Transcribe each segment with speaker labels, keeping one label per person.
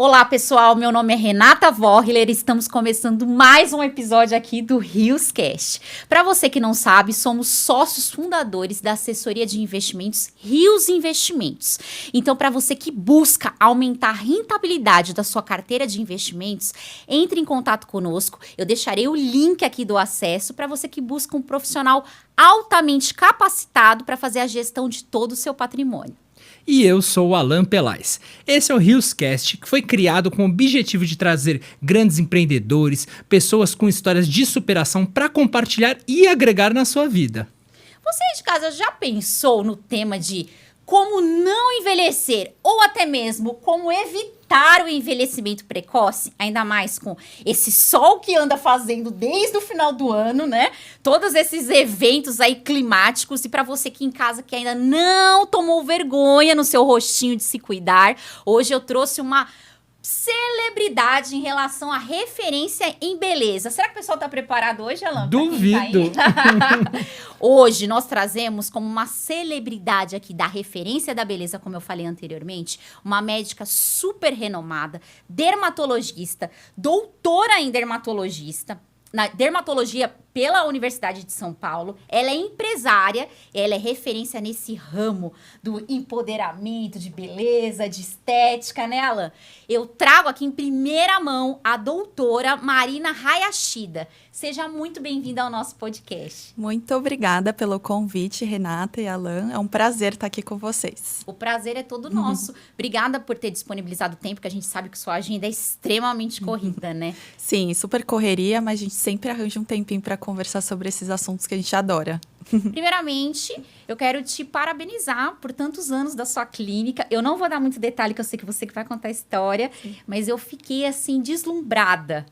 Speaker 1: Olá, pessoal, meu nome é Renata Vorler, estamos começando mais um episódio aqui do RiosCast. Para você que não sabe, somos sócios fundadores da assessoria de investimentos Rios Investimentos. Então, para você que busca aumentar a rentabilidade da sua carteira de investimentos, entre em contato conosco, eu deixarei o link aqui do acesso para você que busca um profissional altamente capacitado para fazer a gestão de todo o seu patrimônio.
Speaker 2: E eu sou o Alan Pelais. Esse é o RiosCast, que foi criado com o objetivo de trazer grandes empreendedores, pessoas com histórias de superação para compartilhar e agregar na sua vida.
Speaker 1: Você de casa já pensou no tema de como não envelhecer ou até mesmo como evitar o envelhecimento precoce? Ainda mais com esse sol que anda fazendo desde o final do ano, né? Todos esses eventos aí climáticos. E para você aqui em casa que ainda não tomou vergonha no seu rostinho de se cuidar, hoje eu trouxe uma celebridade em relação à referência em beleza. Será que o pessoal tá preparado hoje, Alan?
Speaker 2: Duvido!
Speaker 1: Tá hoje nós trazemos como uma celebridade aqui da referência da beleza, como eu falei anteriormente, uma médica super renomada, dermatologista, doutora em na dermatologia pela Universidade de São Paulo. Ela é empresária, ela é referência nesse ramo do empoderamento, de beleza, de estética, né, Alan? Eu trago aqui em primeira mão a doutora Marina Hayashida. Seja muito bem-vinda ao nosso podcast.
Speaker 3: Muito obrigada pelo convite, Renata e Alan. É um prazer estar aqui com vocês.
Speaker 1: O prazer é todo nosso. Obrigada por ter disponibilizado o tempo, que a gente sabe que sua agenda é extremamente corrida, né?
Speaker 3: Sim, super correria, mas a gente sempre arranja um tempinho para conversar sobre esses assuntos que a gente adora.
Speaker 1: Primeiramente, eu quero te parabenizar por tantos anos da sua clínica. Eu não vou dar muito detalhe, que eu sei que você que vai contar a história, mas eu fiquei, assim, deslumbrada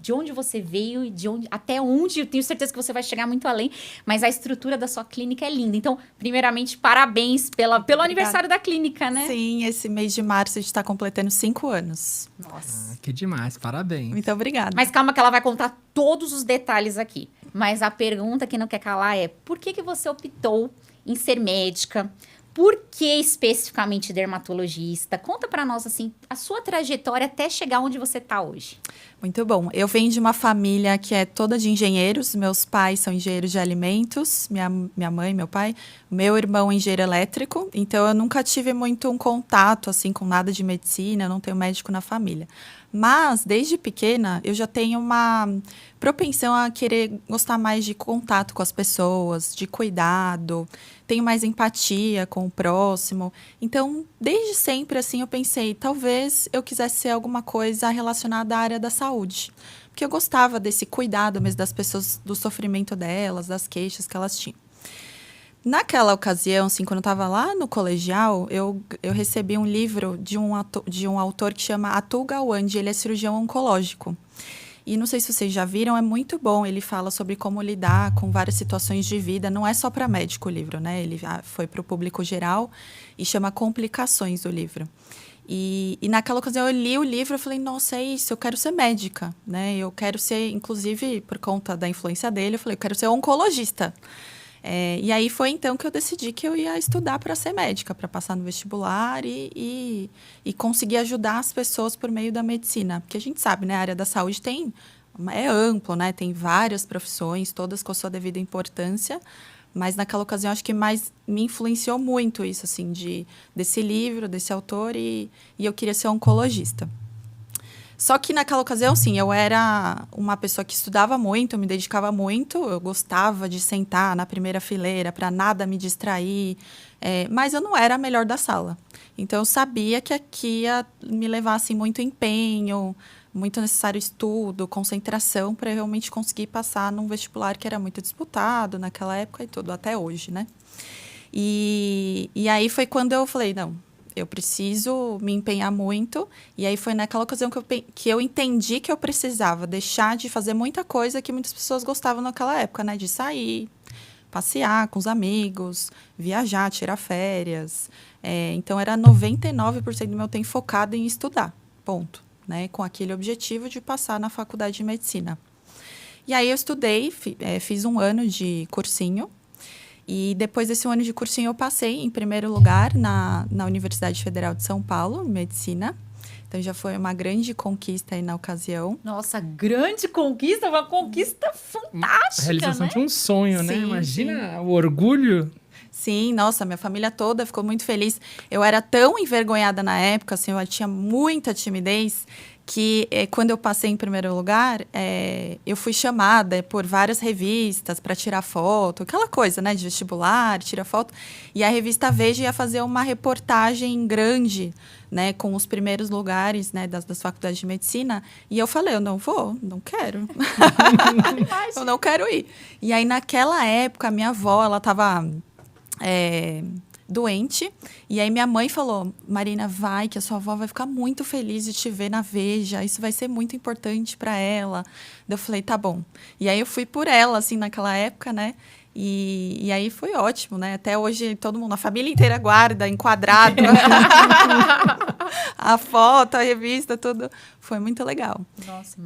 Speaker 1: de onde você veio e até onde. Eu tenho certeza que você vai chegar muito além, mas a estrutura da sua clínica é linda. Então, primeiramente, parabéns pelo aniversário da clínica, né?
Speaker 3: Sim, esse mês de março a gente está completando 5 anos.
Speaker 1: Nossa.
Speaker 2: Que demais, parabéns.
Speaker 3: Muito obrigada.
Speaker 1: Mas calma que ela vai contar todos os detalhes aqui. Mas a pergunta que não quer calar é: por que você optou em ser médica? Por que especificamente dermatologista? Conta pra nós, assim, a sua trajetória até chegar onde você tá hoje.
Speaker 3: Muito bom. Eu venho de uma família que é toda de engenheiros. Meus pais são engenheiros de alimentos, minha mãe, meu pai. Meu irmão é engenheiro elétrico. Então, eu nunca tive muito um contato, assim, com nada de medicina. Eu não tenho médico na família. Mas, desde pequena, eu já tenho uma propensão a querer gostar mais de contato com as pessoas, de cuidado, tenho mais empatia com o próximo. Então, desde sempre, assim, eu pensei, talvez eu quisesse ser alguma coisa relacionada à área da saúde. Porque eu gostava desse cuidado mesmo das pessoas, do sofrimento delas, das queixas que elas tinham. Naquela ocasião, assim, quando eu estava lá no colegial, eu recebi um livro de um autor que chama Atul Gawande. Ele é cirurgião oncológico. E não sei se vocês já viram, é muito bom. Ele fala sobre como lidar com várias situações de vida. Não é só para médico o livro, né? Ele foi para o público geral e chama Complicações o livro. E naquela ocasião eu li o livro e falei, nossa, é isso, eu quero ser médica, né? Eu quero ser, inclusive, por conta da influência dele, eu falei, eu quero ser oncologista. E aí foi então que eu decidi que eu ia estudar para ser médica, para passar no vestibular e conseguir ajudar as pessoas por meio da medicina. Porque a gente sabe, né, a área da saúde é amplo, né, tem várias profissões, todas com a sua devida importância, mas naquela ocasião acho que mais me influenciou muito isso, assim, desse livro, desse autor, e eu queria ser oncologista. Só que naquela ocasião, sim, eu era uma pessoa que estudava muito, me dedicava muito, eu gostava de sentar na primeira fileira para nada me distrair, mas eu não era a melhor da sala. Então, eu sabia que aqui ia me levar assim, muito empenho, muito necessário estudo, concentração, para realmente conseguir passar num vestibular que era muito disputado naquela época e tudo, até hoje, né? E aí foi quando eu falei, não, eu preciso me empenhar muito. E aí foi naquela ocasião que eu entendi que eu precisava deixar de fazer muita coisa que muitas pessoas gostavam naquela época, né? De sair, passear com os amigos, viajar, tirar férias. Então, era 99% do meu tempo focado em estudar, ponto. Né? Com aquele objetivo de passar na faculdade de medicina. E aí eu estudei, fiz um ano de cursinho. E depois desse ano de cursinho, eu passei em primeiro lugar na Universidade Federal de São Paulo, em medicina. Então, já foi uma grande conquista aí na ocasião.
Speaker 1: Nossa, grande conquista, uma conquista fantástica,
Speaker 2: Realização
Speaker 1: né?
Speaker 2: de um sonho, né?
Speaker 3: Sim,
Speaker 2: Imagina o orgulho.
Speaker 3: Sim, nossa, minha família toda ficou muito feliz. Eu era tão envergonhada na época, assim, eu tinha muita timidez, que quando eu passei em primeiro lugar, eu fui chamada por várias revistas para tirar foto, aquela coisa, né, de vestibular, tira foto. E a revista Veja ia fazer uma reportagem grande, né, com os primeiros lugares, né, das faculdades de medicina. E eu falei, eu não vou, não quero. Eu não quero ir. E aí, naquela época, a minha avó, ela estava doente. E aí minha mãe falou, Marina, vai, que a sua avó vai ficar muito feliz de te ver na Veja. Isso vai ser muito importante para ela. Daí eu falei, tá bom. E aí eu fui por ela, assim, naquela época, né? E aí foi ótimo, né? Até hoje todo mundo, a família inteira guarda, enquadrado. A foto, a revista, tudo. Foi muito legal.
Speaker 1: Nossa,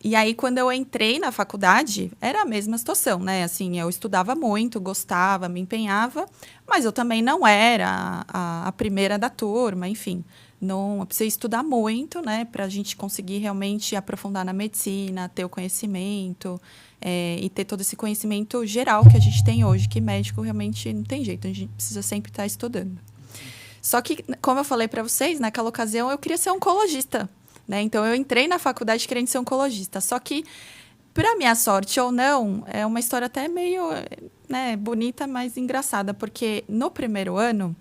Speaker 3: E aí, quando eu entrei na faculdade, era a mesma situação, né? Assim, eu estudava muito, gostava, me empenhava, mas eu também não era a primeira da turma, enfim. Não, eu precisei estudar muito, né? Para a gente conseguir realmente aprofundar na medicina, ter o conhecimento e ter todo esse conhecimento geral que a gente tem hoje, que médico realmente não tem jeito, a gente precisa sempre estar estudando. Só que, como eu falei para vocês, naquela ocasião eu queria ser oncologista. Né? Então, eu entrei na faculdade querendo ser oncologista. Só que, para minha sorte ou não, é uma história até meio bonita, mas engraçada. Porque no primeiro ano,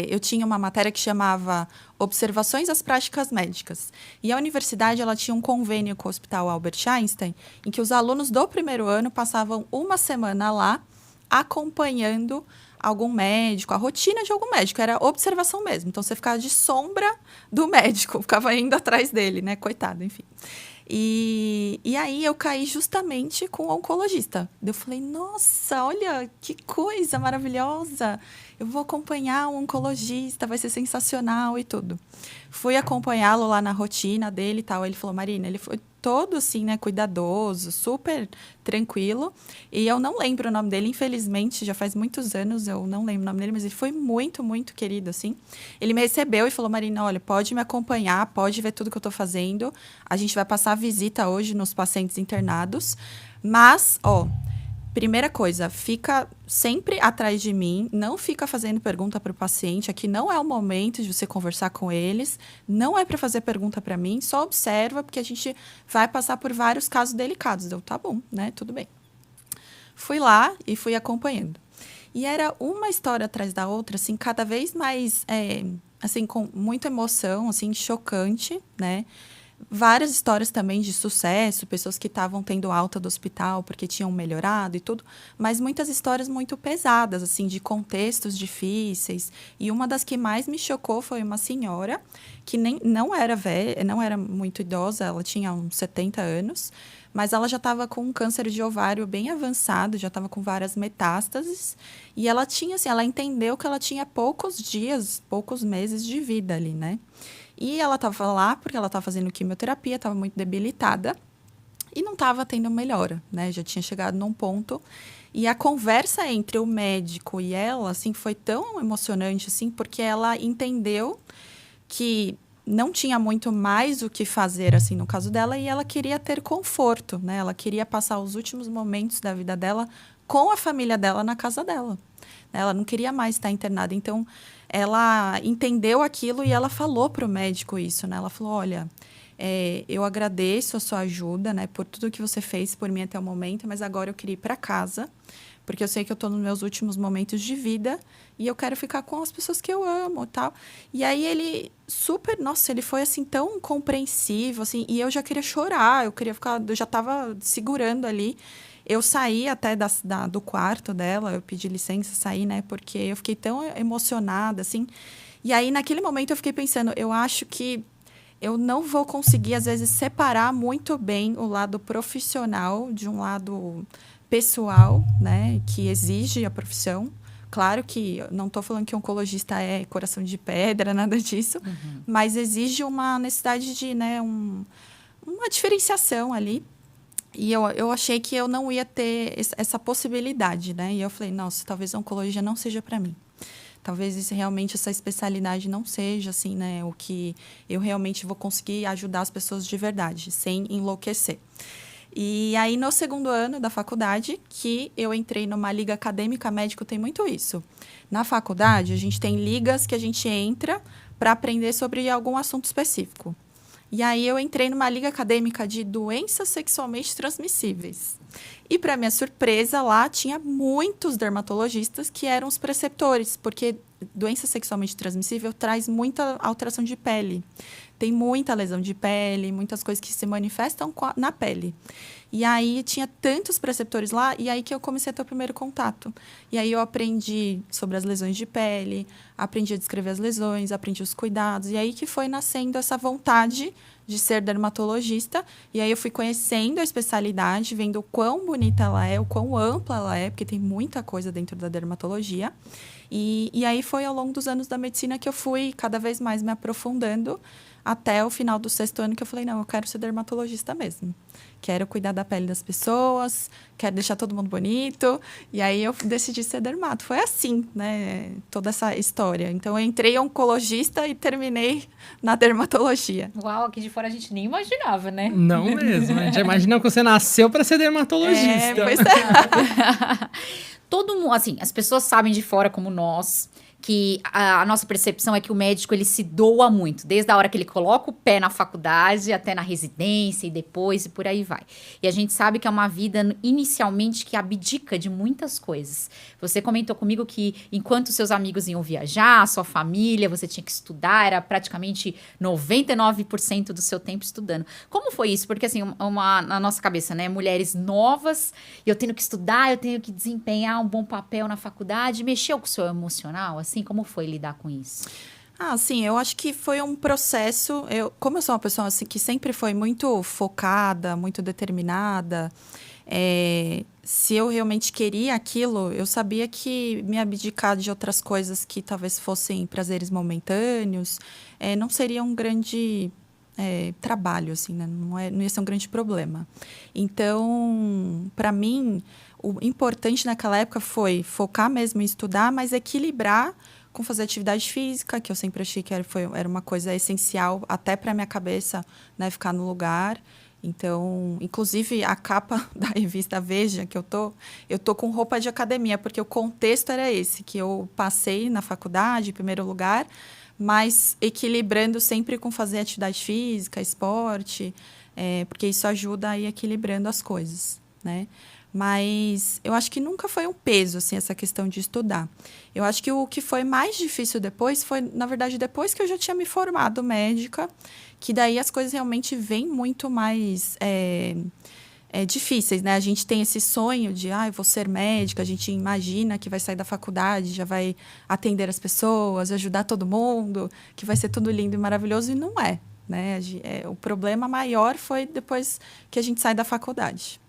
Speaker 3: eu tinha uma matéria que chamava Observações às Práticas Médicas. E a universidade ela tinha um convênio com o Hospital Albert Einstein, em que os alunos do primeiro ano passavam uma semana lá, acompanhando algum médico, a rotina de algum médico, era observação mesmo. Então, você ficava de sombra do médico, ficava indo atrás dele, né? Coitado, enfim. E aí, eu caí justamente com o oncologista. Eu falei, nossa, olha, que coisa maravilhosa. Eu vou acompanhar um oncologista, vai ser sensacional e tudo. Fui acompanhá-lo lá na rotina dele e tal. Ele falou, Marina, ele foi todo assim, né, cuidadoso, super tranquilo. E eu não lembro o nome dele, infelizmente, já faz muitos anos, eu não lembro o nome dele, mas ele foi muito, muito querido, assim. Ele me recebeu e falou, Marina, olha, pode me acompanhar, pode ver tudo que eu tô fazendo. A gente vai passar a visita hoje nos pacientes internados. Mas, primeira coisa, fica sempre atrás de mim, não fica fazendo pergunta para o paciente. Aqui não é o momento de você conversar com eles, não é para fazer pergunta para mim, só observa, porque a gente vai passar por vários casos delicados. Eu, tá bom, né? Tudo bem. Fui lá e fui acompanhando. E era uma história atrás da outra, assim, cada vez mais, assim, com muita emoção, assim, chocante, né? Várias histórias também de sucesso, pessoas que estavam tendo alta do hospital porque tinham melhorado e tudo, mas muitas histórias muito pesadas, assim, de contextos difíceis. E uma das que mais me chocou foi uma senhora que não era velha, não era muito idosa, ela tinha uns 70 anos, mas ela já estava com um câncer de ovário bem avançado, já estava com várias metástases, e ela tinha, assim, ela entendeu que ela tinha poucos dias, poucos meses de vida ali, né? E ela estava lá porque ela estava fazendo quimioterapia, estava muito debilitada e não estava tendo melhora, né? Já tinha chegado num ponto. E a conversa entre o médico e ela, assim, foi tão emocionante, assim, porque ela entendeu que não tinha muito mais o que fazer, assim, no caso dela, e ela queria ter conforto, né? Ela queria passar os últimos momentos da vida dela com a família dela na casa dela. Ela não queria mais estar internada, então ela entendeu aquilo e ela falou para o médico isso, né? Ela falou, olha, eu agradeço a sua ajuda, né, por tudo que você fez por mim até o momento, mas agora eu queria ir para casa, porque eu sei que eu estou nos meus últimos momentos de vida e eu quero ficar com as pessoas que eu amo e tal. E aí ele ele foi assim tão compreensivo, assim, e eu já queria chorar, eu já estava segurando ali. Eu saí até do quarto dela, eu pedi licença, saí, né? Porque eu fiquei tão emocionada, assim. E aí, naquele momento, eu fiquei pensando, eu acho que eu não vou conseguir, às vezes, separar muito bem o lado profissional de um lado pessoal, né? Que exige a profissão. Claro que eu não estou falando que oncologista é coração de pedra, nada disso. Uhum. Mas exige uma necessidade de, né, uma diferenciação ali. E eu achei que eu não ia ter essa possibilidade, né? E eu falei, nossa, talvez a oncologia não seja para mim. talvez isso, realmente essa especialidade não seja assim, né, o que eu realmente vou conseguir ajudar as pessoas de verdade, sem enlouquecer. E aí, no segundo ano da faculdade, que eu entrei numa liga acadêmica, médico tem muito isso. Na faculdade, a gente tem ligas que a gente entra para aprender sobre algum assunto específico. E aí, eu entrei numa liga acadêmica de doenças sexualmente transmissíveis. E, para minha surpresa, lá tinha muitos dermatologistas que eram os preceptores, porque doença sexualmente transmissível traz muita alteração de pele. Tem muita lesão de pele, muitas coisas que se manifestam na pele. E aí tinha tantos preceptores lá, e aí que eu comecei a ter o primeiro contato. E aí eu aprendi sobre as lesões de pele, aprendi a descrever as lesões, aprendi os cuidados. E aí que foi nascendo essa vontade de ser dermatologista. E aí eu fui conhecendo a especialidade, vendo o quão bonita ela é, o quão ampla ela é, porque tem muita coisa dentro da dermatologia. E aí foi ao longo dos anos da medicina que eu fui cada vez mais me aprofundando, até o final do 6º ano que eu falei, não, eu quero ser dermatologista mesmo. Quero cuidar da pele das pessoas, quero deixar todo mundo bonito. E aí eu decidi ser dermato. Foi assim, né, toda essa história. Então eu entrei oncologista e terminei na dermatologia.
Speaker 1: Uau, aqui de fora a gente nem imaginava, né?
Speaker 2: Não mesmo. A gente imagina que você nasceu para ser dermatologista.
Speaker 3: Pois é.
Speaker 1: Todo mundo, assim, as pessoas sabem de fora como nós que a nossa percepção é que o médico ele se doa muito, desde a hora que ele coloca o pé na faculdade até na residência e depois e por aí vai. E a gente sabe que é uma vida inicialmente que abdica de muitas coisas. Você comentou comigo que enquanto seus amigos iam viajar, a sua família, você tinha que estudar, era praticamente 99% do seu tempo estudando. Como foi isso? Porque assim, na nossa cabeça, né, mulheres novas, eu tenho que estudar, eu tenho que desempenhar um bom papel na faculdade, mexeu com o seu emocional, assim, como foi lidar com isso?
Speaker 3: Sim, eu acho que foi um processo. Como eu sou uma pessoa assim, que sempre foi muito focada, muito determinada, se eu realmente queria aquilo, eu sabia que me abdicar de outras coisas que talvez fossem prazeres momentâneos, não seria um grande trabalho, assim, né? Não ia ser um grande problema. Então, para mim, o importante naquela época foi focar mesmo em estudar, mas equilibrar com fazer atividade física, que eu sempre achei que era uma coisa essencial até para minha cabeça, né, ficar no lugar. Então, inclusive, a capa da revista Veja, que eu tô com roupa de academia, porque o contexto era esse, que eu passei na faculdade, em primeiro lugar, mas equilibrando sempre com fazer atividade física, esporte, porque isso ajuda a ir equilibrando as coisas, né? Mas eu acho que nunca foi um peso, assim, essa questão de estudar. Eu acho que o que foi mais difícil depois foi, na verdade, depois que eu já tinha me formado médica, que daí as coisas realmente vêm muito mais difíceis, né? A gente tem esse sonho de, eu vou ser médica, a gente imagina que vai sair da faculdade, já vai atender as pessoas, ajudar todo mundo, que vai ser tudo lindo e maravilhoso, e não é, né? O problema maior foi depois que a gente sai da faculdade.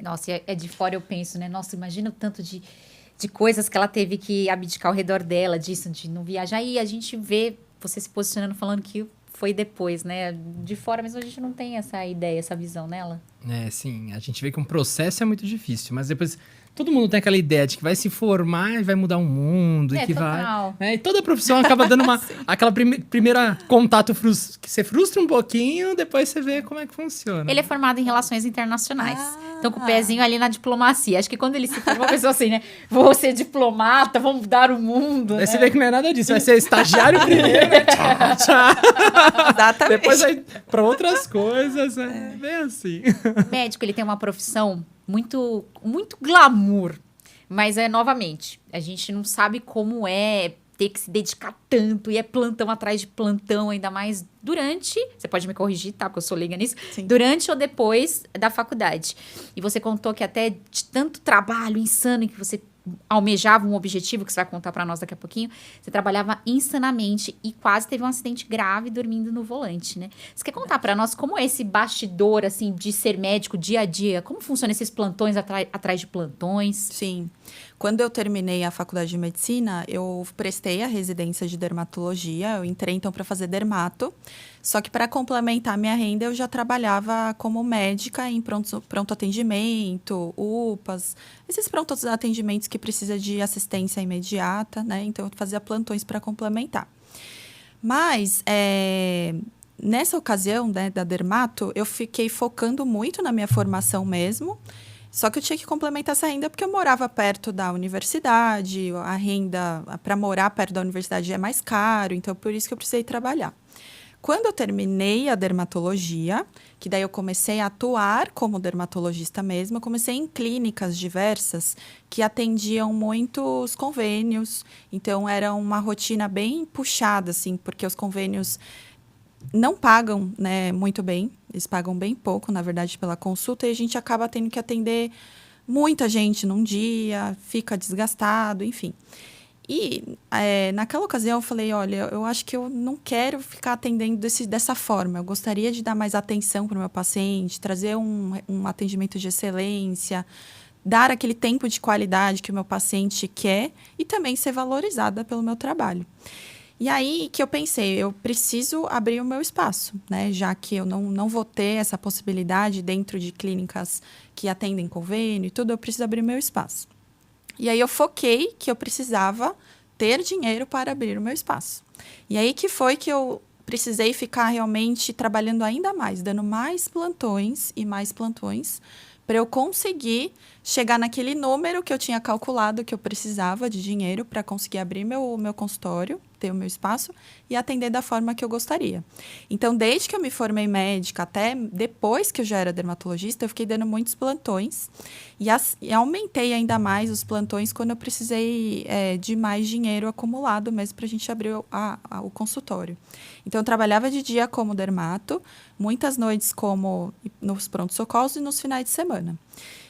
Speaker 1: Nossa, de fora eu penso, né? Nossa, imagina o tanto de coisas que ela teve que abdicar ao redor dela, disso, de não viajar. E a gente vê você se posicionando, falando que foi depois, né? De fora mesmo a gente não tem essa ideia, essa visão nela.
Speaker 2: Sim. A gente vê que um processo é muito difícil, mas depois todo mundo tem aquela ideia de que vai se formar e vai mudar o mundo. E que
Speaker 1: total.
Speaker 2: vai. E toda profissão acaba dando aquela primeira contato que você frustra um pouquinho, depois você vê como é que funciona.
Speaker 1: Ele é formado em relações internacionais. Então, com o pezinho ali na diplomacia. Acho que quando ele se formou, pensou assim, né? Vou ser diplomata, vamos mudar o mundo.
Speaker 2: Aí você vê que não é nada disso. Vai ser estagiário primeiro, tchau, tchau.
Speaker 3: Exatamente.
Speaker 2: Depois vai pra outras coisas. É bem assim.
Speaker 1: O médico, ele tem uma profissão muito, muito glamour. Mas, novamente, a gente não sabe como é ter que se dedicar tanto. E é plantão atrás de plantão, ainda mais durante... Você pode me corrigir, tá? Porque eu sou leiga nisso.
Speaker 3: Sim.
Speaker 1: Durante ou depois da faculdade. E você contou que até de tanto trabalho insano que você almejava um objetivo, que você vai contar pra nós daqui a pouquinho, você trabalhava insanamente e quase teve um acidente grave dormindo no volante, né? Você quer contar pra nós como é esse bastidor, assim, de ser médico dia a dia? Como funciona esses plantões atrás de plantões?
Speaker 3: Sim. Quando eu terminei a faculdade de medicina, eu prestei a residência de dermatologia. Eu entrei, então, para fazer dermato. Só que para complementar minha renda, eu já trabalhava como médica em pronto atendimento, UPAs, esses prontos atendimentos que precisa de assistência imediata, né? Então, eu fazia plantões para complementar. Mas, nessa ocasião, né, da dermato, eu fiquei focando muito na minha formação mesmo. Só que eu tinha que complementar essa renda porque eu morava perto da universidade, a renda para morar perto da universidade é mais caro, então por isso que eu precisei trabalhar. Quando eu terminei a dermatologia, que daí eu comecei a atuar como dermatologista mesmo, eu comecei em clínicas diversas que atendiam muitos convênios, então era uma rotina bem puxada, assim, porque os convênios não pagam, né, muito bem, eles pagam bem pouco, na verdade, pela consulta, e a gente acaba tendo que atender muita gente num dia, fica desgastado, enfim. E naquela ocasião eu falei, olha, eu acho que eu não quero ficar atendendo dessa forma, eu gostaria de dar mais atenção para o meu paciente, trazer um atendimento de excelência, dar aquele tempo de qualidade que o meu paciente quer e também ser valorizada pelo meu trabalho. E aí que eu pensei, eu preciso abrir o meu espaço, né? Já que eu não vou ter essa possibilidade dentro de clínicas que atendem convênio e tudo, eu preciso abrir o meu espaço. E aí eu foquei que eu precisava ter dinheiro para abrir o meu espaço. E aí que foi que eu precisei ficar realmente trabalhando ainda mais, dando mais plantões e mais plantões, para eu conseguir chegar naquele número que eu tinha calculado que eu precisava de dinheiro para conseguir abrir meu consultório, ter o meu espaço e atender da forma que eu gostaria. Então, desde que eu me formei médica até depois que eu já era dermatologista, eu fiquei dando muitos plantões e aumentei ainda mais os plantões quando eu precisei de mais dinheiro acumulado mesmo para a gente abrir o consultório. Então, eu trabalhava de dia como dermato, muitas noites como nos pronto-socorros e nos finais de semana.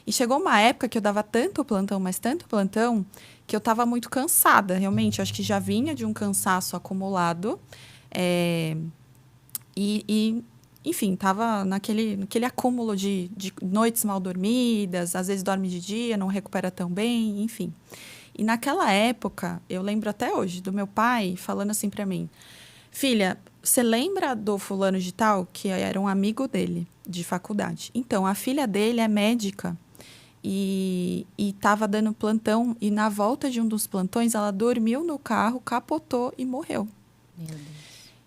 Speaker 3: E chegou uma época que eu dava tanto plantão, mas tanto plantão, que eu estava muito cansada, realmente. Eu acho que já vinha de um cansaço acumulado. Enfim, estava naquele acúmulo de noites mal dormidas, às vezes dorme de dia, não recupera tão bem, enfim. E naquela época, eu lembro até hoje, do meu pai falando assim para mim, filha, você lembra do fulano de tal, que era um amigo dele, de faculdade? Então, a filha dele é médica e estava dando plantão, e na volta de um dos plantões, ela dormiu no carro, capotou e morreu.
Speaker 1: Meu Deus.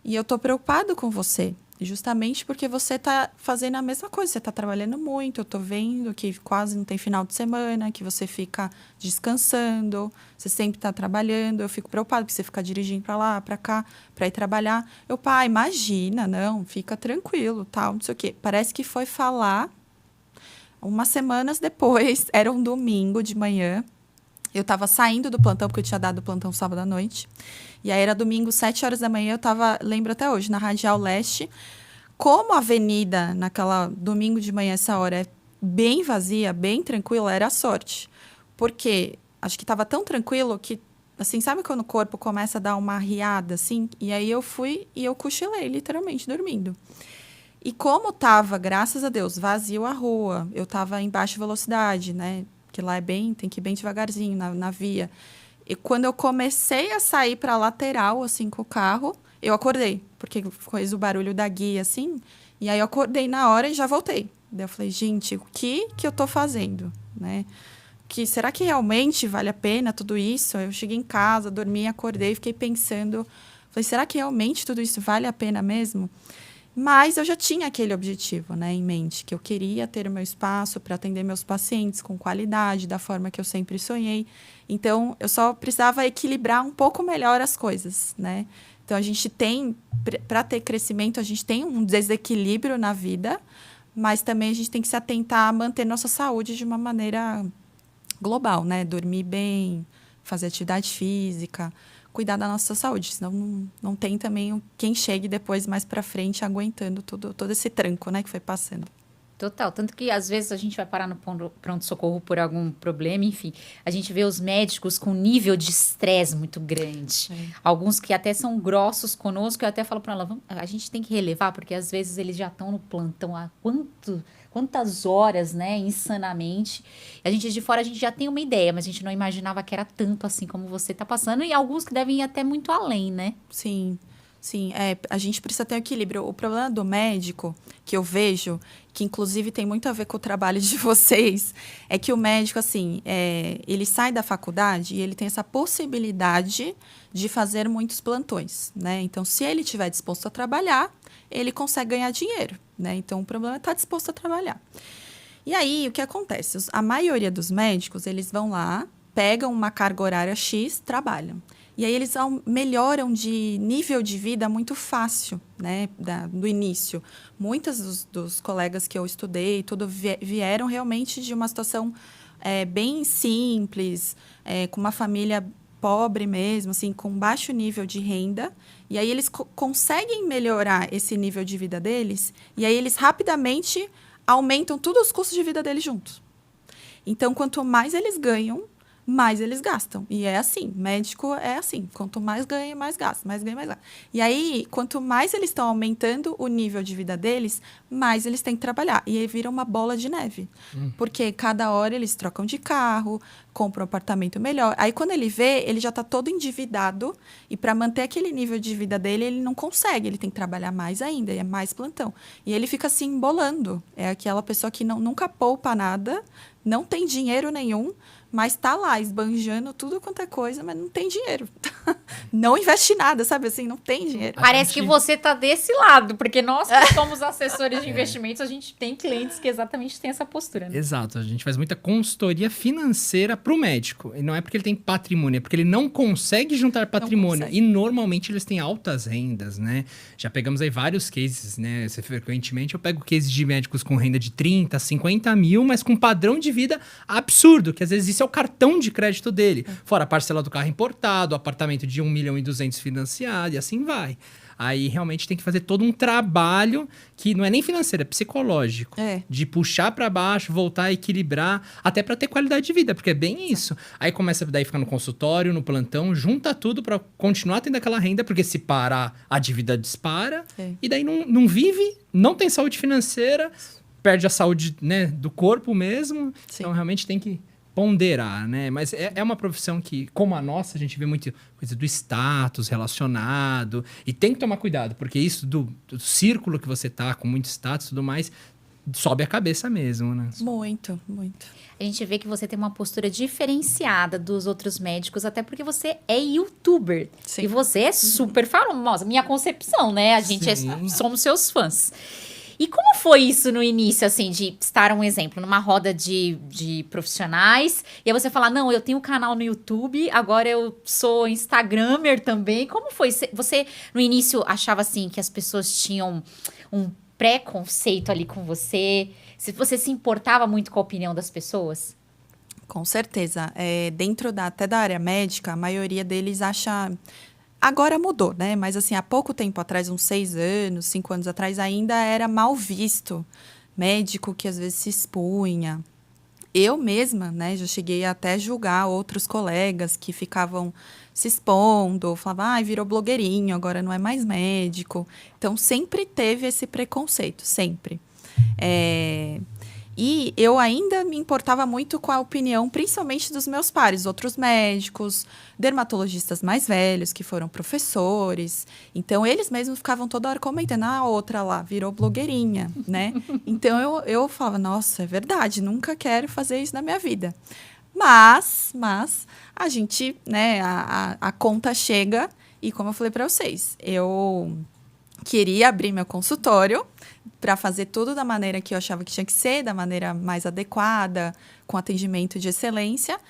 Speaker 3: E eu tô preocupado com você, justamente porque você tá fazendo a mesma coisa, você tá trabalhando muito, eu tô vendo que quase não tem final de semana, que você fica descansando, você sempre tá trabalhando, eu fico preocupada porque você fica dirigindo para lá, para cá, para ir trabalhar. Eu, pai, imagina, não, fica tranquilo, tal, não sei o quê. Parece que foi falar umas semanas depois, era um domingo de manhã, eu estava saindo do plantão, porque eu tinha dado o plantão sábado à noite. E aí era domingo, 7 horas da manhã, eu estava, lembro até hoje, na Radial Leste. Como a avenida, naquela domingo de manhã, essa hora, é bem vazia, bem tranquila, era a sorte. Porque acho que estava tão tranquilo que, assim, sabe quando o corpo começa a dar uma arriada, assim? E aí eu fui e eu cochilei, literalmente, dormindo. E como estava, graças a Deus, vazio a rua, eu estava em baixa velocidade, né? Que lá tem que ir bem devagarzinho na via. E quando eu comecei a sair para a lateral, assim, com o carro, eu acordei, porque fez o barulho da guia, assim, e aí eu acordei na hora e já voltei. Daí eu falei, gente, o que eu tô fazendo, né? Será que realmente vale a pena tudo isso? Eu cheguei em casa, dormi, acordei, fiquei pensando, falei, será que realmente tudo isso vale a pena mesmo? Mas eu já tinha aquele objetivo, né, em mente, que eu queria ter o meu espaço para atender meus pacientes com qualidade, da forma que eu sempre sonhei. Então, eu só precisava equilibrar um pouco melhor as coisas, né? Então, a gente tem, para ter crescimento, a gente tem um desequilíbrio na vida, mas também a gente tem que se atentar a manter nossa saúde de uma maneira global, né? Dormir bem, fazer atividade física, cuidar da nossa saúde, senão não tem também quem chegue depois, mais para frente, aguentando todo esse tranco, né, que foi passando.
Speaker 1: Total, tanto que às vezes a gente vai parar no pronto-socorro por algum problema, enfim. A gente vê os médicos com nível de estresse muito grande. Alguns que até são grossos conosco, eu até falo para ela, a gente tem que relevar, porque às vezes eles já estão no plantão há quantas horas, né, insanamente. A gente de fora, a gente já tem uma ideia, mas a gente não imaginava que era tanto assim como você está passando, e alguns que devem ir até muito além, né?
Speaker 3: Sim. Sim, a gente precisa ter um equilíbrio. O problema do médico, que eu vejo, que inclusive tem muito a ver com o trabalho de vocês, é que o médico, assim, ele sai da faculdade e ele tem essa possibilidade de fazer muitos plantões, né? Então, se ele estiver disposto a trabalhar, ele consegue ganhar dinheiro, né? Então, o problema é estar disposto a trabalhar. E aí, o que acontece? A maioria dos médicos, eles vão lá, pegam uma carga horária X, trabalham. E aí eles melhoram de nível de vida muito fácil, né, do início. Muitos dos colegas que eu estudei, tudo vieram realmente de uma situação bem simples, com uma família pobre mesmo, assim, com baixo nível de renda. E aí eles conseguem melhorar esse nível de vida deles, e aí eles rapidamente aumentam todos os custos de vida deles juntos. Então, quanto mais eles ganham, mais eles gastam. E é assim, médico é assim. Quanto mais ganha, mais gasta. Mais ganha, mais gasta. E aí, quanto mais eles estão aumentando o nível de vida deles, mais eles têm que trabalhar. E aí vira uma bola de neve. Porque cada hora eles trocam de carro, compram um apartamento melhor. Aí, quando ele vê, ele já está todo endividado. E para manter aquele nível de vida dele, ele não consegue. Ele tem que trabalhar mais ainda. E é mais plantão. E ele fica assim, embolando. É aquela pessoa que nunca poupa nada, não tem dinheiro nenhum, mas está lá esbanjando tudo quanto é coisa, mas não tem dinheiro. Não investe nada, sabe assim? Não tem dinheiro.
Speaker 1: Parece que você tá desse lado, porque nós que somos assessores de investimentos, a gente tem clientes que exatamente têm essa postura, né?
Speaker 2: Exato, a gente faz muita consultoria financeira pro médico. E não é porque ele tem patrimônio, é porque ele não consegue juntar patrimônio. E normalmente eles têm altas rendas, né? Já pegamos aí vários cases, né? Frequentemente eu pego cases de médicos com renda de 30, 50 mil, mas com padrão de vida absurdo, que às vezes isso é o cartão de crédito dele. Fora a parcela do carro importado, o apartamento de 1.200.000 financiado e assim vai. Aí realmente tem que fazer todo um trabalho que não é nem financeiro, é psicológico. De puxar para baixo, voltar a equilibrar, até para ter qualidade de vida, porque é bem isso. Aí começa daí ficar no consultório, no plantão, junta tudo para continuar tendo aquela renda, porque se parar, a dívida dispara. E daí não vive, não tem saúde financeira, perde a saúde, né, do corpo mesmo. Sim. Então realmente tem que ponderar, né? Mas é uma profissão que, como a nossa, a gente vê muito coisa do status relacionado. E tem que tomar cuidado, porque isso do círculo que você tá, com muito status e tudo mais, sobe a cabeça mesmo, né?
Speaker 3: Muito, muito.
Speaker 1: A gente vê que você tem uma postura diferenciada dos outros médicos, até porque você é youtuber. Sim. E você é super famosa. Minha concepção, né? A gente somos seus fãs. E como foi isso no início, assim, de estar um exemplo, numa roda de profissionais, e aí você falar, não, eu tenho um canal no YouTube, agora eu sou instagramer também. Como foi? Você, no início, achava, assim, que as pessoas tinham um preconceito ali com você? Você se importava muito com a opinião das pessoas?
Speaker 3: Com certeza. Dentro até da área médica, a maioria deles acha... Agora mudou, né? Mas, assim, há pouco tempo atrás, uns 6 anos, 5 anos atrás, ainda era mal visto. Médico que, às vezes, se expunha. Eu mesma, né, já cheguei até a julgar outros colegas que ficavam se expondo, falavam, virou blogueirinho, agora não é mais médico. Então, sempre teve esse preconceito, sempre. E eu ainda me importava muito com a opinião, principalmente dos meus pares, outros médicos, dermatologistas mais velhos, que foram professores. Então, eles mesmos ficavam toda hora comentando, a outra lá virou blogueirinha, né? Então, eu falava, nossa, é verdade, nunca quero fazer isso na minha vida. Mas a gente, né, a conta chega e, como eu falei para vocês, eu queria abrir meu consultório para fazer tudo da maneira que eu achava que tinha que ser, da maneira mais adequada, com atendimento de excelência.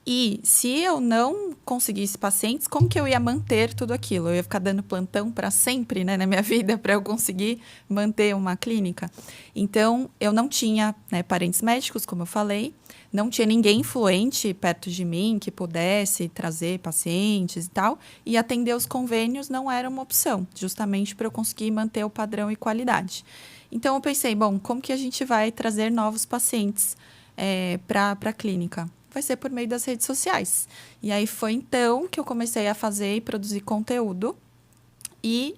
Speaker 3: E se eu não conseguisse pacientes, como que eu ia manter tudo aquilo? Eu ia ficar dando plantão para sempre, né, na minha vida, para eu conseguir manter uma clínica. Então, eu não tinha, né, parentes médicos, como eu falei, não tinha ninguém influente perto de mim que pudesse trazer pacientes e tal, e atender os convênios não era uma opção, justamente para eu conseguir manter o padrão e qualidade. Então, eu pensei, bom, como que a gente vai trazer novos pacientes para a clínica? Vai ser por meio das redes sociais. E aí foi então que eu comecei a fazer e produzir conteúdo. E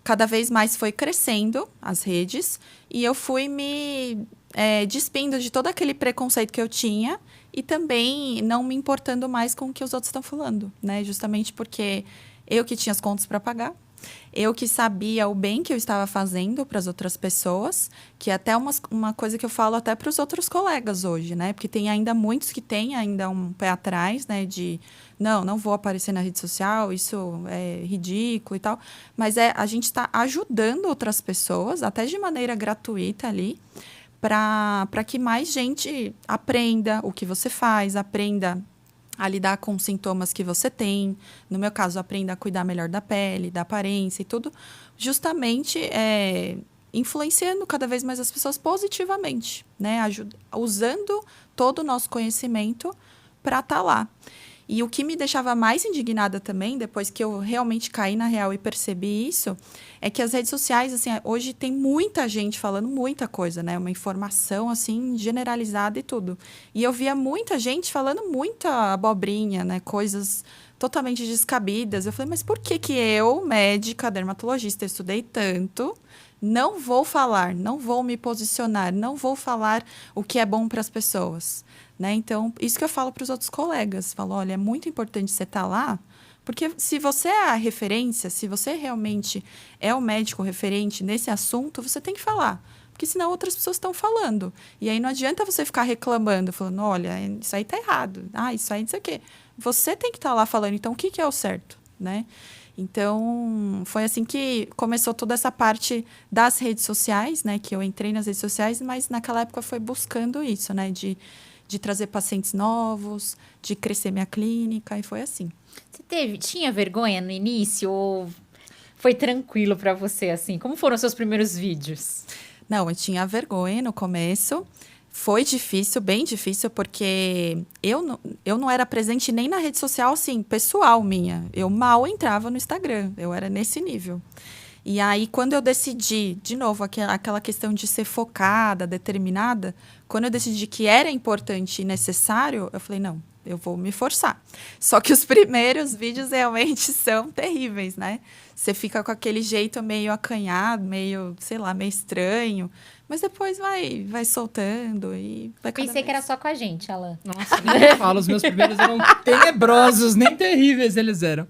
Speaker 3: cada vez mais foi crescendo as redes. E eu fui me despindo de todo aquele preconceito que eu tinha. E também não me importando mais com o que os outros estão falando, né? Justamente porque Eu que tinha as contas para pagar. Eu que sabia o bem que eu estava fazendo para as outras pessoas, que é até uma coisa que eu falo até para os outros colegas hoje, né? Porque tem ainda muitos que têm ainda um pé atrás, né? De, não vou aparecer na rede social, isso é ridículo e tal. Mas a gente está ajudando outras pessoas, até de maneira gratuita ali, para que mais gente aprenda o que você faz, aprenda a lidar com os sintomas que você tem. No meu caso, aprenda a cuidar melhor da pele, da aparência e tudo, justamente influenciando cada vez mais as pessoas positivamente, né? Usando todo o nosso conhecimento para estar lá. E o que me deixava mais indignada também, depois que eu realmente caí na real e percebi isso, é que as redes sociais, assim, hoje tem muita gente falando muita coisa, né? Uma informação, assim, generalizada e tudo. E eu via muita gente falando muita abobrinha, né? Coisas totalmente descabidas. Eu falei, mas por que que eu, médica, dermatologista, estudei tanto, não vou falar, não vou me posicionar, não vou falar o que é bom para as pessoas? Né? Então, isso que eu falo para os outros colegas. Falo, olha, é muito importante você estar lá, porque se você é a referência, se você realmente é o médico referente nesse assunto, você tem que falar. Porque senão outras pessoas estão falando. E aí não adianta você ficar reclamando, falando, olha, isso aí tá errado. Isso aí não sei o quê. Você tem que estar lá falando, então, o que que é o certo, né? Então, foi assim que começou toda essa parte das redes sociais, né? Que eu entrei nas redes sociais, mas naquela época foi buscando isso, né? De trazer pacientes novos, de crescer minha clínica, e foi assim.
Speaker 1: Você tinha vergonha no início ou foi tranquilo para você, assim? Como foram os seus primeiros vídeos?
Speaker 3: Não, eu tinha vergonha no começo. Foi difícil, bem difícil, porque eu não era presente nem na rede social, assim, pessoal minha. Eu mal entrava no Instagram, eu era nesse nível. E aí, quando eu decidi, de novo, aquela questão de ser focada, determinada, quando eu decidi que era importante e necessário, eu falei, não, eu vou me forçar. Só que os primeiros vídeos realmente são terríveis, né? Você fica com aquele jeito meio acanhado, meio, sei lá, meio estranho. Mas depois vai soltando e vai cada
Speaker 1: Pensei
Speaker 3: vez.
Speaker 1: que era só com a gente, Alan.
Speaker 2: Nossa, nem falo, os meus primeiros eram tenebrosos, nem terríveis eles eram.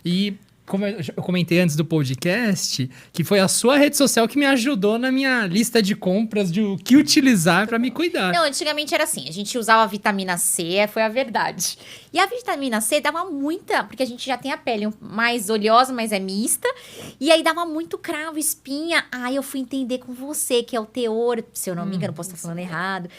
Speaker 2: E como eu comentei antes do podcast, que foi a sua rede social que me ajudou na minha lista de compras de o que utilizar para me cuidar.
Speaker 1: Não, antigamente era assim, a gente usava vitamina C, foi a verdade. E a vitamina C dava muita, porque a gente já tem a pele mais oleosa, mas é mista, e aí dava muito cravo, espinha. Aí eu fui entender com você, que é o teor, se eu não me engano, posso estar falando errado,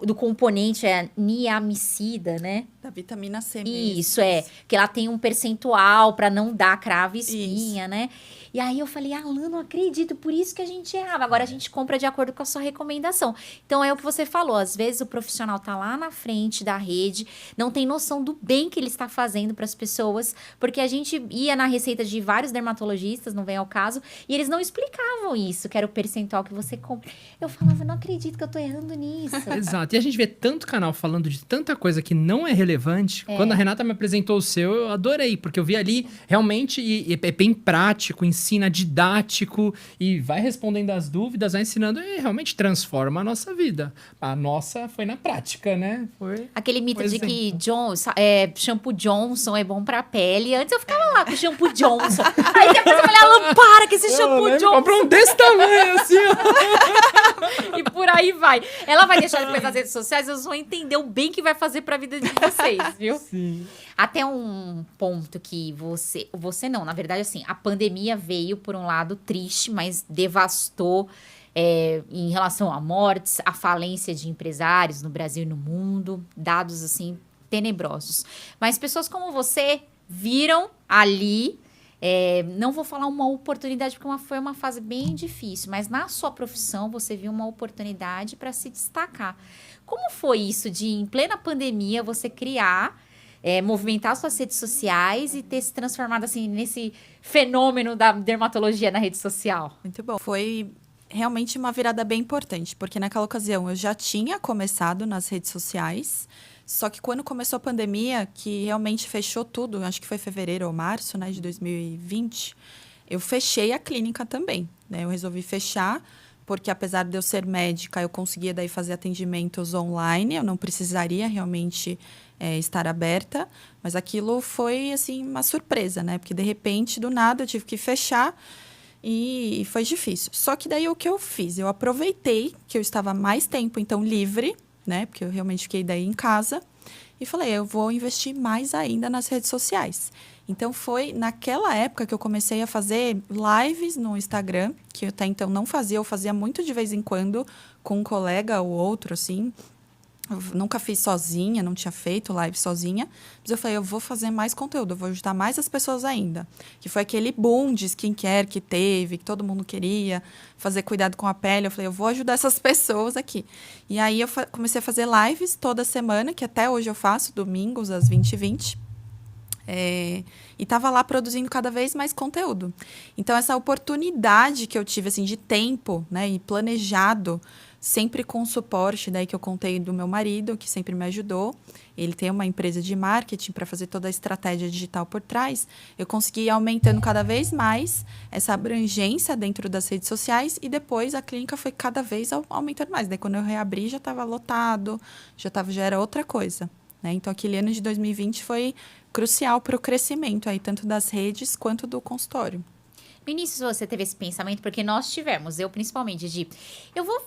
Speaker 1: do componente niamicida, né?
Speaker 3: Da vitamina C mesmo.
Speaker 1: Isso, que ela tem um percentual para não dar cravo e espinha, né? E aí eu falei, Alan, não acredito, por isso que a gente errava. Agora a gente compra de acordo com a sua recomendação. Então é o que você falou, às vezes o profissional tá lá na frente da rede, não tem noção do bem que ele está fazendo para as pessoas, porque a gente ia na receita de vários dermatologistas, não vem ao caso, e eles não explicavam isso, que era o percentual que você compra. Eu falava, não acredito que eu tô errando nisso.
Speaker 2: Exato. E a gente vê tanto canal falando de tanta coisa que não é relevante. Quando a Renata me apresentou o seu, eu adorei, porque eu vi ali realmente e é bem prático, ensina didático e vai respondendo as dúvidas, vai ensinando e realmente transforma a nossa vida. A nossa foi na prática, né? Foi
Speaker 1: Aquele mito de
Speaker 2: exemplo.
Speaker 1: que shampoo Johnson é bom pra pele. Antes eu ficava lá com o shampoo Johnson. Aí depois eu falei, Alan, para com esse shampoo Johnson.
Speaker 2: Comprou um desse tamanho, assim, ó.
Speaker 1: E por aí vai. Ela vai deixar depois nas redes sociais, vocês vão entender o bem que vai fazer pra vida de vocês, viu?
Speaker 2: Sim.
Speaker 1: Até um ponto que você não, na verdade, assim, a pandemia veio por um lado triste, mas devastou em relação a mortes, a falência de empresários no Brasil e no mundo, dados, assim, tenebrosos. Mas pessoas como você viram ali, não vou falar uma oportunidade, porque foi uma fase bem difícil, mas na sua profissão você viu uma oportunidade para se destacar. Como foi isso de, em plena pandemia, você criar... movimentar suas redes sociais e ter se transformado assim nesse fenômeno da dermatologia na rede social?
Speaker 3: Muito bom. Foi realmente uma virada bem importante, porque naquela ocasião eu já tinha começado nas redes sociais, só que quando começou a pandemia, que realmente fechou tudo, acho que foi fevereiro ou março, né, de 2020, eu fechei a clínica também, né? Eu resolvi fechar porque apesar de eu ser médica, eu conseguia daí fazer atendimentos online, eu não precisaria realmente estar aberta, mas aquilo foi, assim, uma surpresa, né? Porque, de repente, do nada, eu tive que fechar e foi difícil. Só que daí, o que eu fiz? Eu aproveitei que eu estava mais tempo, então, livre, né? Porque eu realmente fiquei daí em casa. E falei, eu vou investir mais ainda nas redes sociais. Então, foi naquela época que eu comecei a fazer lives no Instagram, que eu até então não fazia, eu fazia muito de vez em quando com um colega ou outro, assim. Eu nunca fiz sozinha, não tinha feito live sozinha. Mas eu falei, eu vou fazer mais conteúdo, eu vou ajudar mais as pessoas ainda. Que foi aquele boom de skincare que teve, que todo mundo queria fazer cuidado com a pele. Eu falei, eu vou ajudar essas pessoas aqui. E aí eu comecei a fazer lives toda semana, que até hoje eu faço, domingos às 20h20. E estava lá produzindo cada vez mais conteúdo. Então, essa oportunidade que eu tive, assim, de tempo, né, e planejado, sempre com o suporte daí que eu contei do meu marido, que sempre me ajudou. Ele tem uma empresa de marketing para fazer toda a estratégia digital por trás. Eu consegui ir aumentando cada vez mais essa abrangência dentro das redes sociais e depois a clínica foi cada vez aumentando mais. Daí, quando eu reabri, já estava lotado, já era outra coisa, né? Então, aquele ano de 2020 foi crucial para o crescimento aí, tanto das redes quanto do consultório.
Speaker 1: Vinícius, você teve esse pensamento? Porque nós tivemos, eu principalmente, eu vou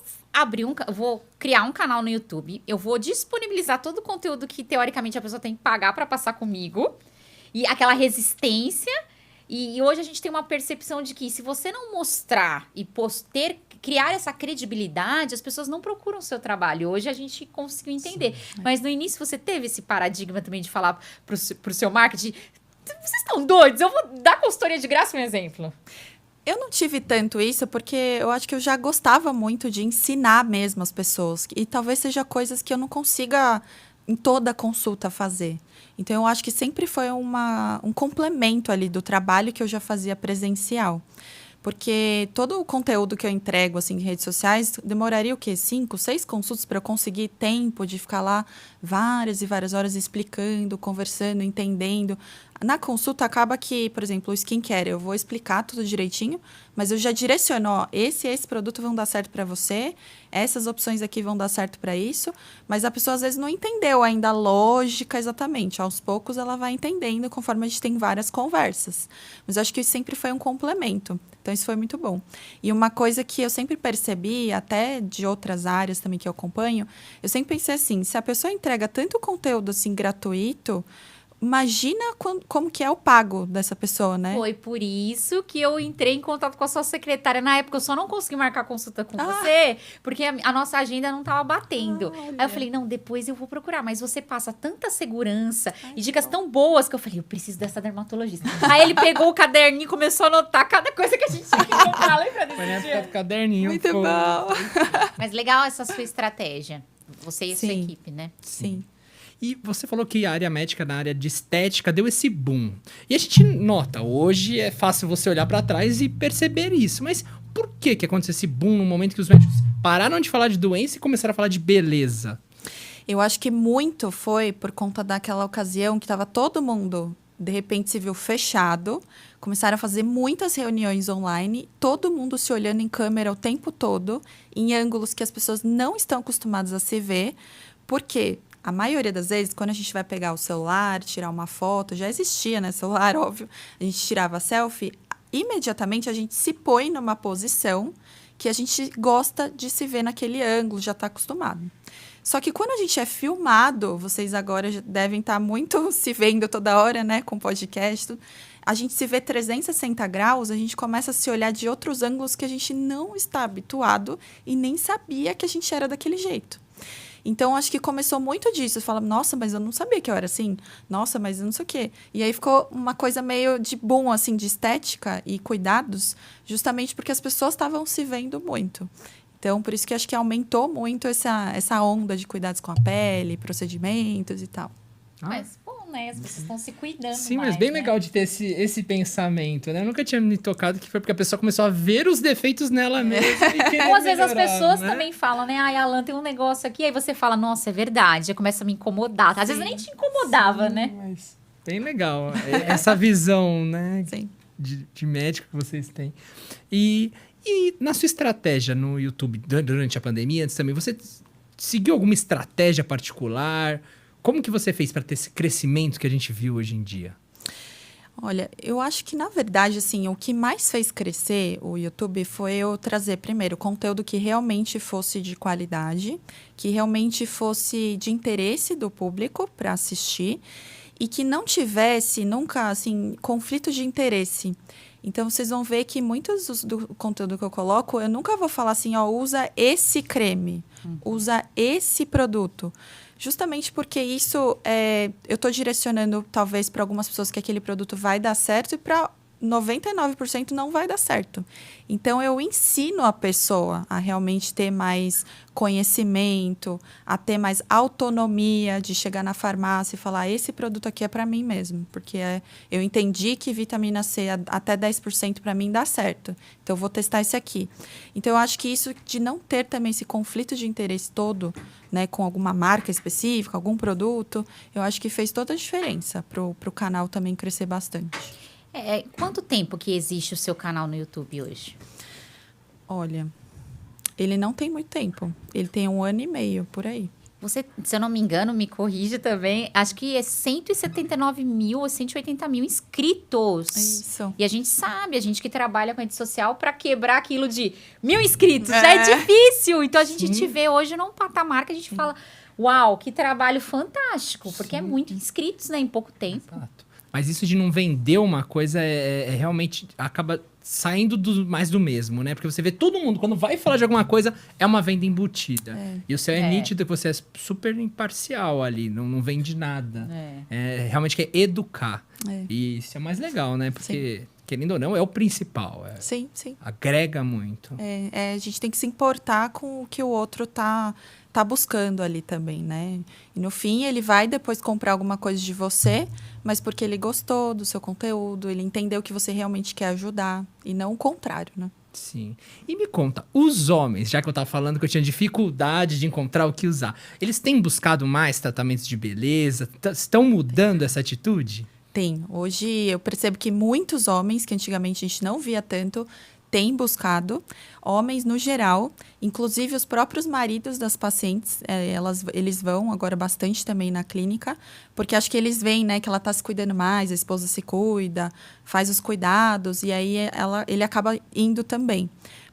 Speaker 1: eu vou criar um canal no YouTube, eu vou disponibilizar todo o conteúdo que, teoricamente, a pessoa tem que pagar para passar comigo, e aquela resistência, e hoje a gente tem uma percepção de que se você não mostrar e criar essa credibilidade, as pessoas não procuram o seu trabalho. Hoje a gente conseguiu entender. Sim. Mas no início você teve esse paradigma também de falar pro seu marketing, vocês estão doidos? Eu vou dar consultoria de graça, um exemplo.
Speaker 3: Eu não tive tanto isso, porque eu acho que eu já gostava muito de ensinar mesmo as pessoas. E talvez seja coisas que eu não consiga, em toda consulta, fazer. Então, eu acho que sempre foi um complemento ali do trabalho que eu já fazia presencial. Porque todo o conteúdo que eu entrego assim, em redes sociais demoraria o quê? 5, 6 consultas para eu conseguir tempo de ficar lá várias e várias horas explicando, conversando, entendendo. Na consulta acaba que, por exemplo, o skincare, eu vou explicar tudo direitinho, mas eu já direciono, ó, esse produto vão dar certo para você, essas opções aqui vão dar certo para isso, mas a pessoa às vezes não entendeu ainda a lógica exatamente. Aos poucos ela vai entendendo conforme a gente tem várias conversas. Mas eu acho que isso sempre foi um complemento. Então, isso foi muito bom. E uma coisa que eu sempre percebi, até de outras áreas também que eu acompanho, eu sempre pensei assim, se a pessoa entrega tanto conteúdo assim gratuito, imagina como que é o pago dessa pessoa, né?
Speaker 1: Foi por isso que eu entrei em contato com a sua secretária. Na época, eu só não consegui marcar consulta com você, porque a nossa agenda não estava batendo. Aí eu falei, não, depois eu vou procurar. Mas você passa tanta segurança e dicas tão boas que eu falei, eu preciso dessa dermatologista. Aí ele pegou o caderninho e começou a anotar cada coisa que a gente tinha que comprar. Lembra desse dia?
Speaker 2: Foi na do caderninho.
Speaker 3: Muito bom.
Speaker 1: Mas legal essa sua estratégia. Você e a sua equipe, né?
Speaker 3: Sim.
Speaker 2: E você falou que a área médica, na área de estética, deu esse boom. E a gente nota, hoje é fácil você olhar para trás e perceber isso. Mas por que aconteceu esse boom no momento que os médicos pararam de falar de doença e começaram a falar de beleza?
Speaker 3: Eu acho que muito foi por conta daquela ocasião que estava todo mundo, de repente, se viu fechado. Começaram a fazer muitas reuniões online, todo mundo se olhando em câmera o tempo todo, em ângulos que as pessoas não estão acostumadas a se ver. Por quê? A maioria das vezes, quando a gente vai pegar o celular, tirar uma foto, já existia, né, celular, óbvio, a gente tirava selfie, imediatamente a gente se põe numa posição que a gente gosta de se ver naquele ângulo, já está acostumado. Só que quando a gente é filmado, vocês agora já devem estar muito se vendo toda hora, né, com podcast, a gente se vê 360 graus, a gente começa a se olhar de outros ângulos que a gente não está habituado e nem sabia que a gente era daquele jeito. Então, acho que começou muito disso. Você fala, nossa, mas eu não sabia que eu era assim. Nossa, mas eu não sei o quê. E aí ficou uma coisa meio de boom, assim, de estética e cuidados, justamente porque as pessoas estavam se vendo muito. Então, por isso que acho que aumentou muito essa onda de cuidados com a pele, procedimentos e tal.
Speaker 1: Mas, bom, né? As pessoas estão se cuidando.
Speaker 2: Sim,
Speaker 1: mais,
Speaker 2: mas bem
Speaker 1: né?
Speaker 2: legal de ter esse pensamento, né? Eu nunca tinha me tocado que foi porque a pessoa começou a ver os defeitos nela mesma e querer
Speaker 1: Ou às vezes as
Speaker 2: melhorar,
Speaker 1: pessoas
Speaker 2: né?
Speaker 1: também falam, né? Ai, Alan, tem um negócio aqui. Aí você fala, nossa, é verdade. Já começa a me incomodar. Às vezes nem te incomodava, né?
Speaker 2: Mas bem legal. Essa visão, né?
Speaker 3: Sim.
Speaker 2: De médico que vocês têm. E E na sua estratégia no YouTube durante a pandemia, antes também, você seguiu alguma estratégia particular? Como que você fez para ter esse crescimento que a gente viu hoje em dia?
Speaker 3: Olha, eu acho que, na verdade, assim, o que mais fez crescer o YouTube foi eu trazer, primeiro, conteúdo que realmente fosse de qualidade, que realmente fosse de interesse do público para assistir e que não tivesse nunca, assim, conflito de interesse. Então, vocês vão ver que muitos do conteúdo que eu coloco, eu nunca vou falar assim, ó, usa esse creme, usa esse produto. Justamente porque isso, eu estou direcionando talvez para algumas pessoas que aquele produto vai dar certo e para 99% não vai dar certo. Então, eu ensino a pessoa a realmente ter mais conhecimento, a ter mais autonomia de chegar na farmácia e falar, esse produto aqui é para mim mesmo. Porque eu entendi que vitamina C até 10% para mim dá certo. Então, eu vou testar esse aqui. Então, eu acho que isso de não ter também esse conflito de interesse todo, né, com alguma marca específica, algum produto, eu acho que fez toda a diferença para o canal também crescer bastante.
Speaker 1: Quanto tempo que existe o seu canal no YouTube hoje?
Speaker 3: Olha, ele não tem muito tempo. Ele tem 1 ano e meio, por aí.
Speaker 1: Você, se eu não me engano, me corrige também, acho que é 179 mil ou 180 mil inscritos.
Speaker 3: Isso.
Speaker 1: E a gente sabe, a gente que trabalha com rede social, para quebrar aquilo de 1.000 inscritos já é difícil. Então, a gente te vê hoje num patamar que a gente fala, uau, que trabalho fantástico. Porque é muito inscritos, né, em pouco tempo.
Speaker 2: Exato. Mas isso de não vender uma coisa realmente acaba saindo mais do mesmo, né? Porque você vê todo mundo, quando vai falar de alguma coisa, é uma venda embutida. E o seu é nítido que você é super imparcial ali, não vende nada. Realmente quer educar. E isso é mais legal, né? Porque, querendo ou não, é o principal.
Speaker 3: Sim, sim.
Speaker 2: Agrega muito.
Speaker 3: A gente tem que se importar com o que o outro tá buscando ali também, né? E no fim, ele vai depois comprar alguma coisa de você, mas porque ele gostou do seu conteúdo, ele entendeu que você realmente quer ajudar, e não o contrário, né?
Speaker 2: Sim. E me conta, os homens, já que eu tava falando que eu tinha dificuldade de encontrar o que usar, eles têm buscado mais tratamentos de beleza? Estão mudando essa atitude?
Speaker 3: Tem. Hoje eu percebo que muitos homens, que antigamente a gente não via tanto, têm buscado. Homens, no geral, inclusive os próprios maridos das pacientes, eles vão agora bastante também na clínica, porque acho que eles veem, né, que ela está se cuidando mais, a esposa se cuida, faz os cuidados, e aí ele acaba indo também.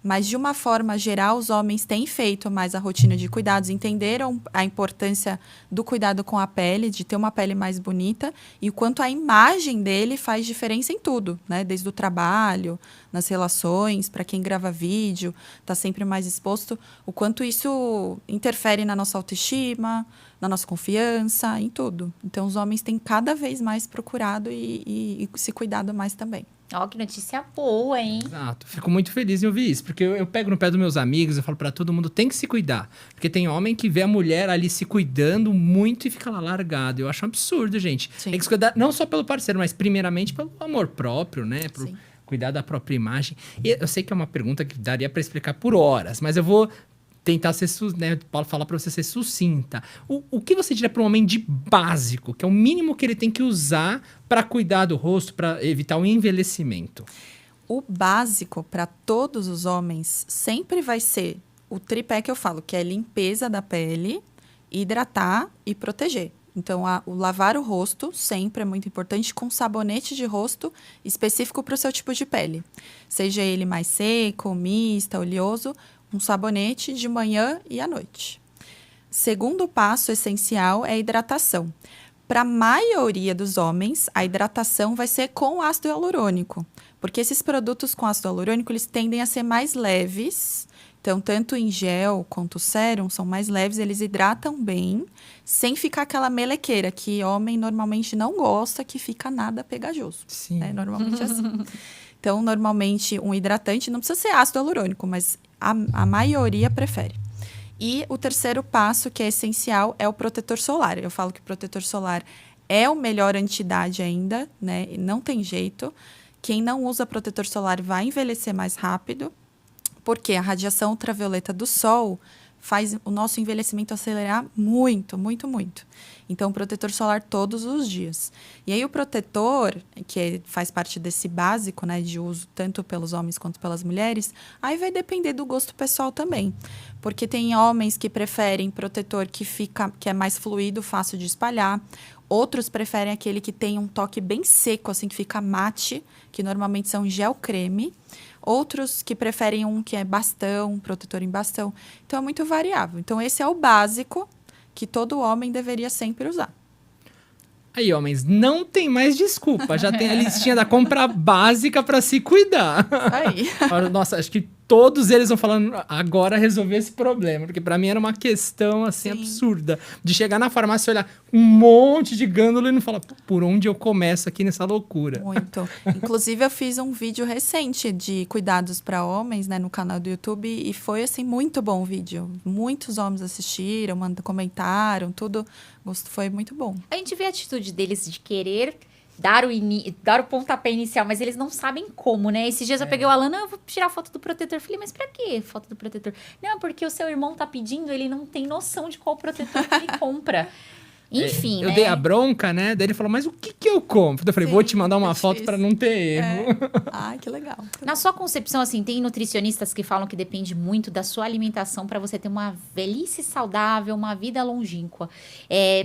Speaker 3: Mas, de uma forma geral, os homens têm feito mais a rotina de cuidados, entenderam a importância do cuidado com a pele, de ter uma pele mais bonita, e o quanto a imagem dele faz diferença em tudo, né? Desde o trabalho, nas relações, para quem grava vídeo, está sempre mais exposto, o quanto isso interfere na nossa autoestima, na nossa confiança, em tudo. Então, os homens têm cada vez mais procurado e se cuidado mais também.
Speaker 1: Ó, que notícia boa, hein?
Speaker 2: Exato. Fico muito feliz em ouvir isso, porque eu pego no pé dos meus amigos, eu falo pra todo mundo, tem que se cuidar. Porque tem homem que vê a mulher ali se cuidando muito e fica lá largado. Eu acho um absurdo, gente.
Speaker 3: Sim.
Speaker 2: Tem que se cuidar não só pelo parceiro, mas primeiramente pelo amor próprio, né? Pro
Speaker 3: Sim.
Speaker 2: cuidar da própria imagem. E eu sei que é uma pergunta que daria pra explicar por horas, mas eu vou tentar ser, né, Paulo, falar para você ser sucinta. O que você diria para um homem de básico, que é o mínimo que ele tem que usar para cuidar do rosto, para evitar o envelhecimento?
Speaker 3: O básico para todos os homens sempre vai ser o tripé que eu falo, que é limpeza da pele, hidratar e proteger. Então, o lavar o rosto sempre é muito importante, com sabonete de rosto específico para o seu tipo de pele. Seja ele mais seco, mista, oleoso, um sabonete de manhã e à noite. Segundo passo essencial é a hidratação. Para a maioria dos homens, a hidratação vai ser com ácido hialurônico, porque esses produtos com ácido hialurônico, eles tendem a ser mais leves. Então, tanto em gel quanto sérum são mais leves, eles hidratam bem, sem ficar aquela melequeira que homem normalmente não gosta, que fica nada pegajoso.
Speaker 2: Sim.
Speaker 3: Normalmente é assim. Então, normalmente, um hidratante não precisa ser ácido hialurônico, mas a maioria prefere. E o terceiro passo, que é essencial, é o protetor solar. Eu falo que o protetor solar é o melhor anti-idade ainda, né? Não tem jeito. Quem não usa protetor solar vai envelhecer mais rápido, porque a radiação ultravioleta do sol faz o nosso envelhecimento acelerar muito, muito, muito. Então, protetor solar todos os dias. E aí, o protetor, faz parte desse básico, né, de uso tanto pelos homens quanto pelas mulheres, aí vai depender do gosto pessoal também. Porque tem homens que preferem protetor que é mais fluido, fácil de espalhar. Outros preferem aquele que tem um toque bem seco, assim, que fica mate, que normalmente são gel creme. Outros que preferem um que é bastão, protetor em bastão. Então, é muito variável. Então, esse é o básico que todo homem deveria sempre usar.
Speaker 2: Aí, homens, não tem mais desculpa. Já tem a listinha da compra básica para se cuidar.
Speaker 3: Aí.
Speaker 2: Nossa, acho que todos eles vão falando agora resolver esse problema. Porque para mim era uma questão, assim,
Speaker 3: Sim.
Speaker 2: absurda. De chegar na farmácia e olhar um monte de gândula e não falar por onde eu começo aqui nessa loucura.
Speaker 3: Muito. Inclusive, eu fiz um vídeo recente de cuidados para homens, né, no canal do YouTube. E foi, assim, muito bom o vídeo. Muitos homens assistiram, comentaram, tudo. Foi muito bom.
Speaker 1: A gente vê a atitude deles de querer dar o pontapé inicial, mas eles não sabem como, né? Esses dias eu peguei o Alan, não, eu vou tirar foto do protetor. Falei, mas pra que foto do protetor? Não, porque o seu irmão tá pedindo, ele não tem noção de qual protetor que ele compra. Enfim,
Speaker 2: eu
Speaker 1: né?
Speaker 2: dei a bronca, né? Daí ele falou, mas o que eu compro? Eu falei, vou te mandar uma
Speaker 3: é
Speaker 2: foto
Speaker 3: difícil.
Speaker 2: para não ter erro.
Speaker 3: Ai, que legal.
Speaker 1: Na sua concepção, assim, tem nutricionistas que falam que depende muito da sua alimentação para você ter uma velhice saudável, uma vida longínqua.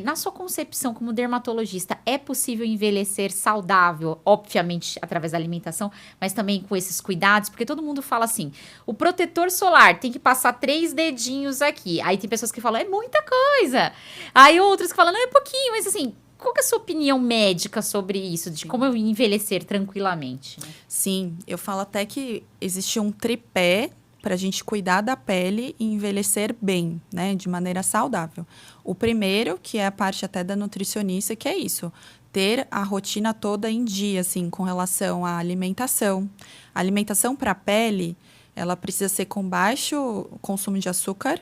Speaker 1: Na sua concepção, como dermatologista, é possível envelhecer saudável, obviamente, através da alimentação, mas também com esses cuidados? Porque todo mundo fala assim, o protetor solar tem que passar 3 dedinhos aqui. Aí tem pessoas que falam, é muita coisa. Aí outros que falam, não, é pouquinho, mas assim... Qual que é a sua opinião médica sobre isso? De como eu envelhecer tranquilamente? Né?
Speaker 3: Sim, eu falo até que existe um tripé para a gente cuidar da pele e envelhecer bem, né? De maneira saudável. O primeiro, que é a parte até da nutricionista, que é isso. Ter a rotina toda em dia, assim, com relação à alimentação. A alimentação para a pele... Ela precisa ser com baixo consumo de açúcar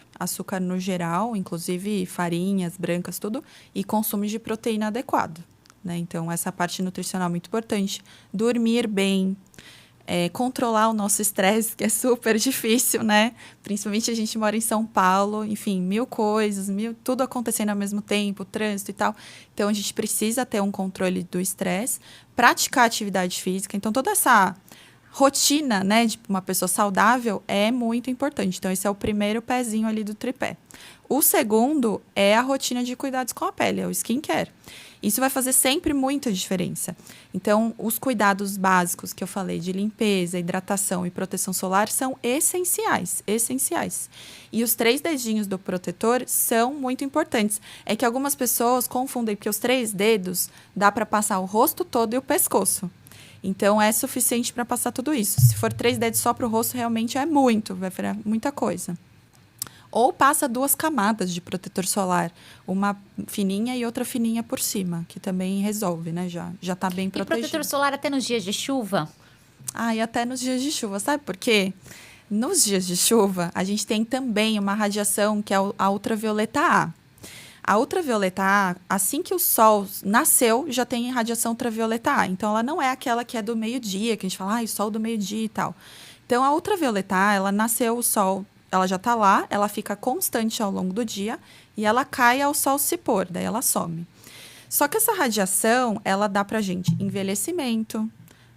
Speaker 3: no geral, inclusive farinhas, brancas, tudo, e consumo de proteína adequado, né? Então, essa parte nutricional é muito importante. Dormir bem, controlar o nosso estresse, que é super difícil, né? Principalmente a gente mora em São Paulo, enfim, 1000 coisas, tudo acontecendo ao mesmo tempo, trânsito e tal. Então, a gente precisa ter um controle do estresse, praticar atividade física. Então, toda essa... rotina, né, de uma pessoa saudável é muito importante. Então, esse é o primeiro pezinho ali do tripé. O segundo é a rotina de cuidados com a pele, é o skincare. Isso vai fazer sempre muita diferença. Então, os cuidados básicos que eu falei de limpeza, hidratação e proteção solar são essenciais, essenciais. E os 3 dedinhos do protetor são muito importantes. É que algumas pessoas confundem, porque os 3 dedos dá para passar o rosto todo e o pescoço. Então, é suficiente para passar tudo isso. Se for 3 dedos só para o rosto, realmente é muito, vai virar muita coisa. Ou passa 2 camadas de protetor solar, uma fininha e outra fininha por cima, que também resolve, né? Já tá bem protegido.
Speaker 1: E protetor solar até nos dias de chuva?
Speaker 3: E até nos dias de chuva, sabe por quê? Nos dias de chuva, a gente tem também uma radiação que é a ultravioleta A. A ultravioleta A, assim que o sol nasceu, já tem radiação ultravioleta A. Então, ela não é aquela que é do meio-dia, que a gente fala, o sol do meio-dia e tal. Então, a ultravioleta A, ela nasceu, o sol, ela já está lá, ela fica constante ao longo do dia e ela cai ao sol se pôr, daí ela some. Só que essa radiação, ela dá pra gente envelhecimento,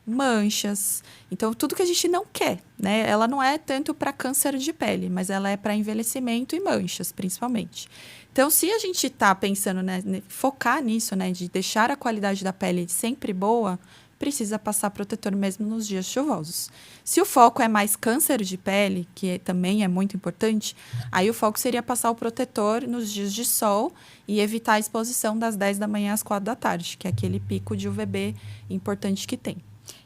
Speaker 3: manchas, então tudo que a gente não quer, né? Ela não é tanto para câncer de pele, mas ela é para envelhecimento e manchas, principalmente. Então, se a gente está pensando, né, focar nisso, né, de deixar a qualidade da pele sempre boa, precisa passar protetor mesmo nos dias chuvosos. Se o foco é mais câncer de pele, que também é muito importante, aí o foco seria passar o protetor nos dias de sol e evitar a exposição das 10 da manhã às 4 da tarde, que é aquele pico de UVB importante que tem.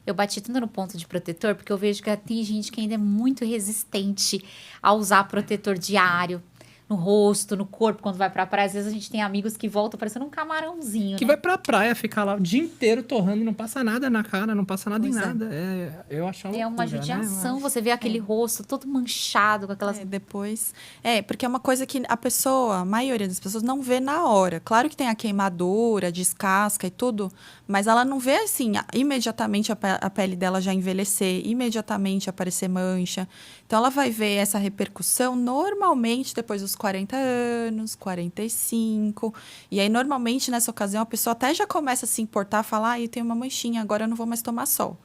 Speaker 1: Eu bati tanto no ponto de protetor, porque eu vejo que tem gente que ainda é muito resistente a usar protetor diário. No rosto, no corpo, quando vai pra praia. Às vezes a gente tem amigos que voltam parecendo um camarãozinho,
Speaker 2: Que
Speaker 1: né?
Speaker 2: vai pra praia, ficar lá o dia inteiro torrando e não passa nada na cara, não passa nada
Speaker 3: Pois
Speaker 2: em
Speaker 3: é.
Speaker 2: nada. Eu acho uma
Speaker 1: É uma
Speaker 2: loucura,
Speaker 1: judiação,
Speaker 2: né?
Speaker 1: você vê aquele rosto todo manchado, com aquelas...
Speaker 3: Depois... porque é uma coisa que a maioria das pessoas não vê na hora. Claro que tem a queimadura, descasca e tudo, mas ela não vê, assim, imediatamente a pele dela já envelhecer, imediatamente aparecer mancha. Então, Então, ela vai ver essa repercussão normalmente depois dos 40 anos, 45. E aí, normalmente, nessa ocasião, a pessoa até já começa a se importar, falar, eu tenho uma manchinha, agora eu não vou mais tomar sol.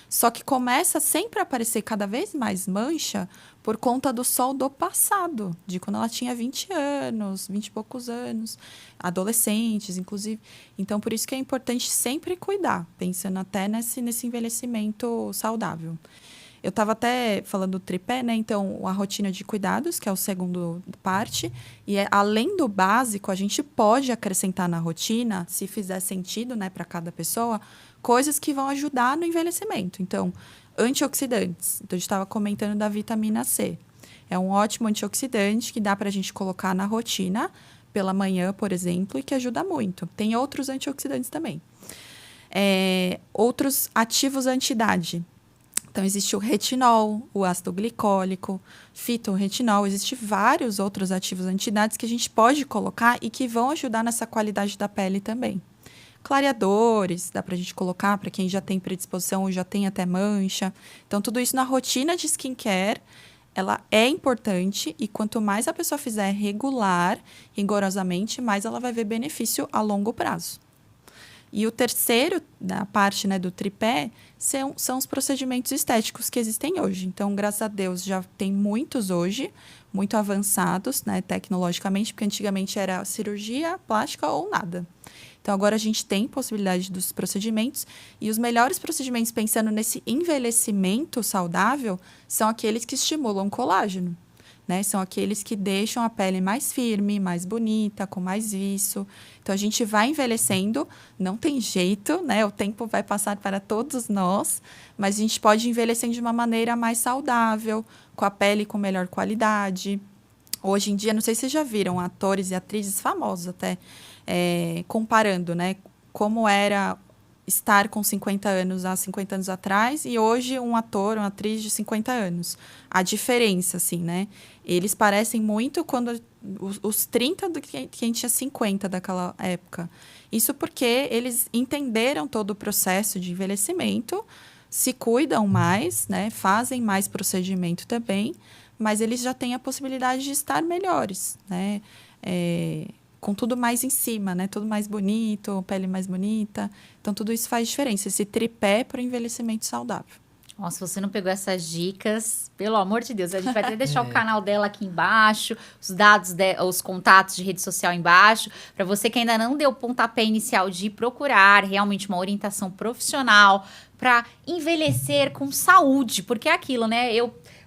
Speaker 3: Só que começa sempre a aparecer cada vez mais mancha por conta do sol do passado, de quando ela tinha 20 anos, 20 e poucos anos, adolescentes, inclusive. Então, por isso que é importante sempre cuidar, pensando até nesse envelhecimento saudável. Eu estava até falando do tripé, né? Então, a rotina de cuidados, que é o segundo parte. E além do básico, a gente pode acrescentar na rotina, se fizer sentido, né, para cada pessoa, coisas que vão ajudar no envelhecimento. Então, antioxidantes. Então, a gente estava comentando da vitamina C. É um ótimo antioxidante que dá para a gente colocar na rotina, pela manhã, por exemplo, e que ajuda muito. Tem outros antioxidantes também. Outros ativos anti-idade. Então, existe o retinol, o ácido glicólico, fitorretinol. Existem vários outros ativos anti-idades que a gente pode colocar e que vão ajudar nessa qualidade da pele também. Clareadores, dá pra gente colocar para quem já tem predisposição ou já tem até mancha. Então, tudo isso na rotina de skincare, ela é importante e quanto mais a pessoa fizer regular, rigorosamente, mais ela vai ver benefício a longo prazo. E o terceiro, da parte, né, do tripé, são os procedimentos estéticos que existem hoje. Então, graças a Deus, já tem muitos hoje, muito avançados, né, tecnologicamente, porque antigamente era cirurgia plástica ou nada. Então, agora a gente tem possibilidade dos procedimentos e os melhores procedimentos, pensando nesse envelhecimento saudável, são aqueles que estimulam colágeno, né? São aqueles que deixam a pele mais firme, mais bonita, com mais viço. Então, a gente vai envelhecendo, não tem jeito, né? O tempo vai passar para todos nós, mas a gente pode envelhecer de uma maneira mais saudável, com a pele com melhor qualidade. Hoje em dia, não sei se vocês já viram atores e atrizes famosos até, comparando, né, como era estar com 50 anos há 50 anos atrás e hoje um ator, uma atriz de 50 anos. A diferença, assim, né? Eles parecem muito quando os 30 do que quem tinha 50 daquela época. Isso porque eles entenderam todo o processo de envelhecimento, se cuidam mais, né? Fazem mais procedimento também, mas eles já têm a possibilidade de estar melhores, né? Com tudo mais em cima, né? Tudo mais bonito, pele mais bonita. Então, tudo isso faz diferença. Esse tripé para o envelhecimento saudável.
Speaker 1: Nossa, se você não pegou essas dicas, pelo amor de Deus, a gente vai até deixar o canal dela aqui embaixo, os dados, os contatos de rede social embaixo, para você que ainda não deu o pontapé inicial de procurar realmente uma orientação profissional para envelhecer com saúde, porque é aquilo, né?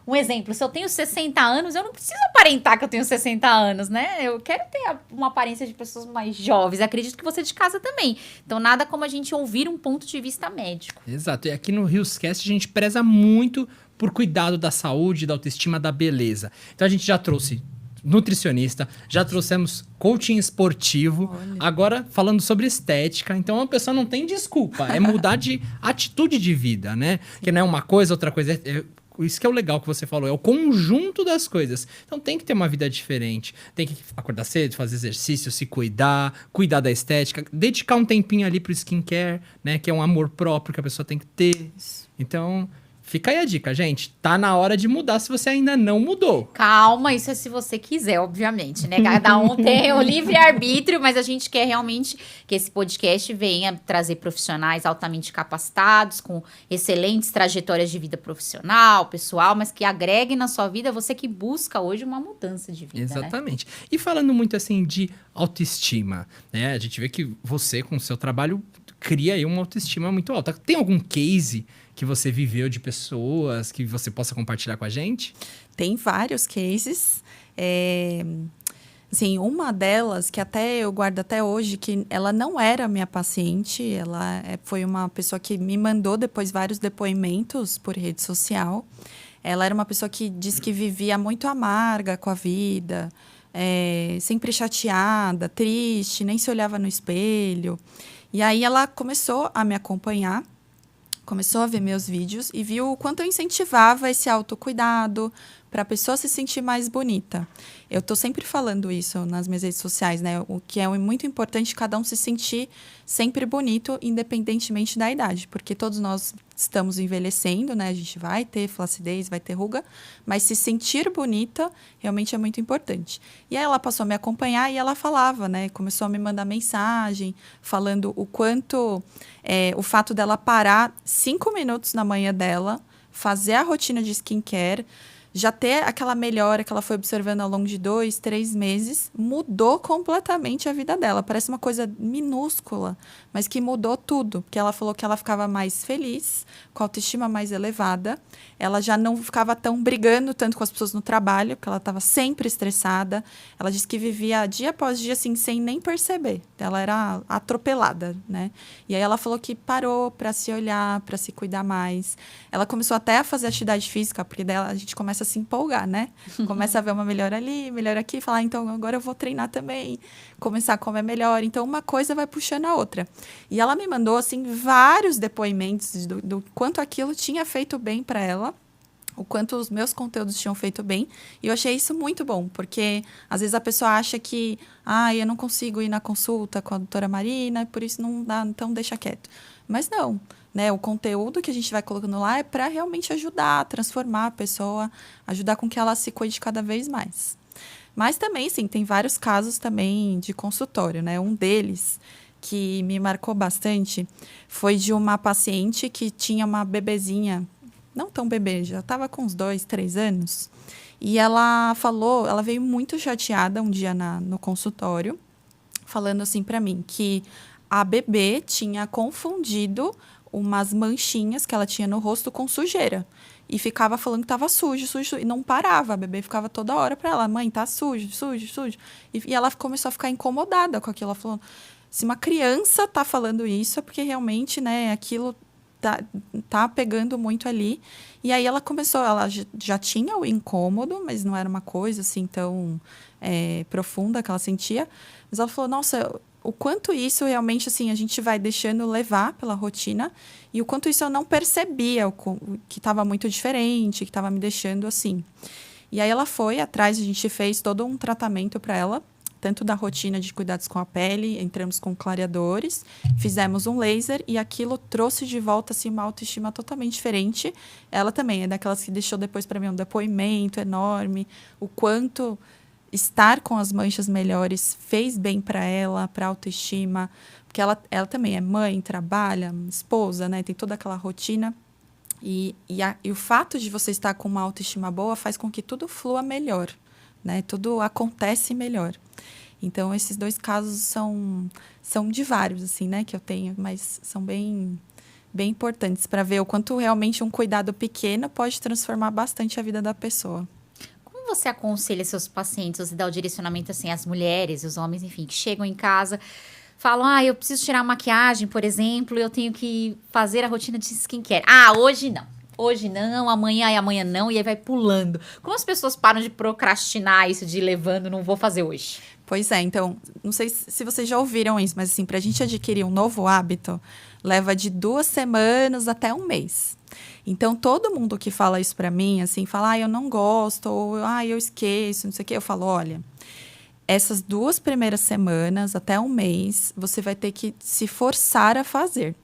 Speaker 1: Um exemplo, se eu tenho 60 anos, eu não preciso aparentar que eu tenho 60 anos, né? Eu quero ter uma aparência de pessoas mais jovens. Acredito que você de casa também. Então, nada como a gente ouvir um ponto de vista médico.
Speaker 2: Exato. E aqui no Rioscast a gente preza muito por cuidado da saúde, da autoestima, da beleza. Então, a gente já trouxe nutricionista, já trouxemos coaching esportivo, agora falando sobre estética. Então, a pessoa não tem desculpa. É mudar de atitude de vida, né? Que não é uma coisa, outra coisa. Isso que é o legal que você falou, é o conjunto das coisas. Então tem que ter uma vida diferente. Tem que acordar cedo, fazer exercício, se cuidar da estética, dedicar um tempinho ali pro skincare, né? Que é um amor próprio que a pessoa tem que ter. Então, fica aí a dica, gente. Tá na hora de mudar se você ainda não mudou.
Speaker 1: Calma, isso é se você quiser, obviamente, né? Cada um tem o livre-arbítrio, mas a gente quer realmente que esse podcast venha trazer profissionais altamente capacitados, com excelentes trajetórias de vida profissional, pessoal, mas que agreguem na sua vida você que busca hoje uma mudança de vida,
Speaker 2: Exatamente. Né? E falando muito assim de autoestima, né? A gente vê que você, com o seu trabalho, cria aí uma autoestima muito alta. Tem algum case que você viveu de pessoas que você possa compartilhar com a gente?
Speaker 3: Tem vários cases. Assim, uma delas, que até eu guardo até hoje, que ela não era minha paciente, ela foi uma pessoa que me mandou depois vários depoimentos por rede social. Ela era uma pessoa que disse que vivia muito amarga com a vida, sempre chateada, triste, nem se olhava no espelho. E aí ela começou a me acompanhar, começou a ver meus vídeos e viu o quanto eu incentivava esse autocuidado para a pessoa se sentir mais bonita. Eu tô sempre falando isso nas minhas redes sociais, né? O que é muito importante, cada um se sentir sempre bonito, independentemente da idade. Porque todos nós estamos envelhecendo, né? A gente vai ter flacidez, vai ter ruga. Mas se sentir bonita, realmente é muito importante. E aí ela passou a me acompanhar e ela falava, né? Começou a me mandar mensagem, falando o quanto... o fato dela parar 5 minutos na manhã dela, fazer a rotina de skincare, já ter aquela melhora que ela foi observando ao longo de 2, 3 meses, mudou completamente a vida dela. Parece uma coisa minúscula, mas que mudou tudo. Porque ela falou que ela ficava mais feliz, com a autoestima mais elevada. Ela já não ficava brigando tanto com as pessoas no trabalho, porque ela estava sempre estressada. Ela disse que vivia dia após dia, assim, sem nem perceber. Ela era atropelada, né? E aí ela falou que parou para se olhar, para se cuidar mais. Ela começou até a fazer atividade física, porque daí a gente começa a se empolgar, né? Começa a ver uma melhora ali, melhor aqui, falar, então agora eu vou treinar também, começar a comer melhor. Então uma coisa vai puxando a outra. E ela me mandou, assim, vários depoimentos do quanto aquilo tinha feito bem para ela, o quanto os meus conteúdos tinham feito bem. E eu achei isso muito bom, porque às vezes a pessoa acha que, eu não consigo ir na consulta com a doutora Marina, por isso não dá, então deixa quieto. Mas não, né? O conteúdo que a gente vai colocando lá é para realmente ajudar, transformar a pessoa, ajudar com que ela se cuide cada vez mais. Mas também, sim, tem vários casos também de consultório, né? Um deles que me marcou bastante foi de uma paciente que tinha uma bebezinha, não tão bebê, já estava com uns 2, 3 anos. E ela falou, ela veio muito chateada um dia no consultório, falando assim para mim que a bebê tinha confundido umas manchinhas que ela tinha no rosto com sujeira. E ficava falando que estava sujo, sujo, e não parava. A bebê ficava toda hora para ela, mãe, tá sujo, sujo, sujo. E ela começou a ficar incomodada com aquilo. Ela falou, se uma criança tá falando isso, é porque realmente, né, aquilo tá pegando muito ali. E aí ela começou, ela já tinha o incômodo, mas não era uma coisa assim tão profunda que ela sentia. Mas ela falou, nossa, o quanto isso realmente, assim, a gente vai deixando levar pela rotina e o quanto isso eu não percebia, que estava muito diferente, que estava me deixando assim. E aí ela foi atrás, a gente fez todo um tratamento para ela, tanto da rotina de cuidados com a pele, entramos com clareadores, fizemos um laser e aquilo trouxe de volta, assim, uma autoestima totalmente diferente. Ela também é daquelas que deixou depois para mim um depoimento enorme, o quanto estar com as manchas melhores fez bem para ela, para a autoestima, porque ela também é mãe, trabalha, esposa, né? Tem toda aquela rotina. E o fato de você estar com uma autoestima boa faz com que tudo flua melhor, né? Tudo acontece melhor. Então, esses 2 casos são de vários, assim, né? Que eu tenho, mas são bem, bem importantes para ver o quanto realmente um cuidado pequeno pode transformar bastante a vida da pessoa.
Speaker 1: Como você aconselha seus pacientes, você dá o direcionamento assim às mulheres, os homens, enfim, que chegam em casa, falam, eu preciso tirar a maquiagem, por exemplo, eu tenho que fazer a rotina de skincare. Hoje não, amanhã e amanhã não, e aí vai pulando. Como as pessoas param de procrastinar isso, de ir levando, não vou fazer hoje?
Speaker 3: Pois é, então, não sei se vocês já ouviram isso, mas assim, pra gente adquirir um novo hábito, leva de 2 semanas até 1 mês. Então, todo mundo que fala isso pra mim, assim, fala, eu não gosto, ou eu esqueço, não sei o quê, eu falo, olha, essas 2 primeiras semanas, até 1 mês, você vai ter que se forçar a fazer.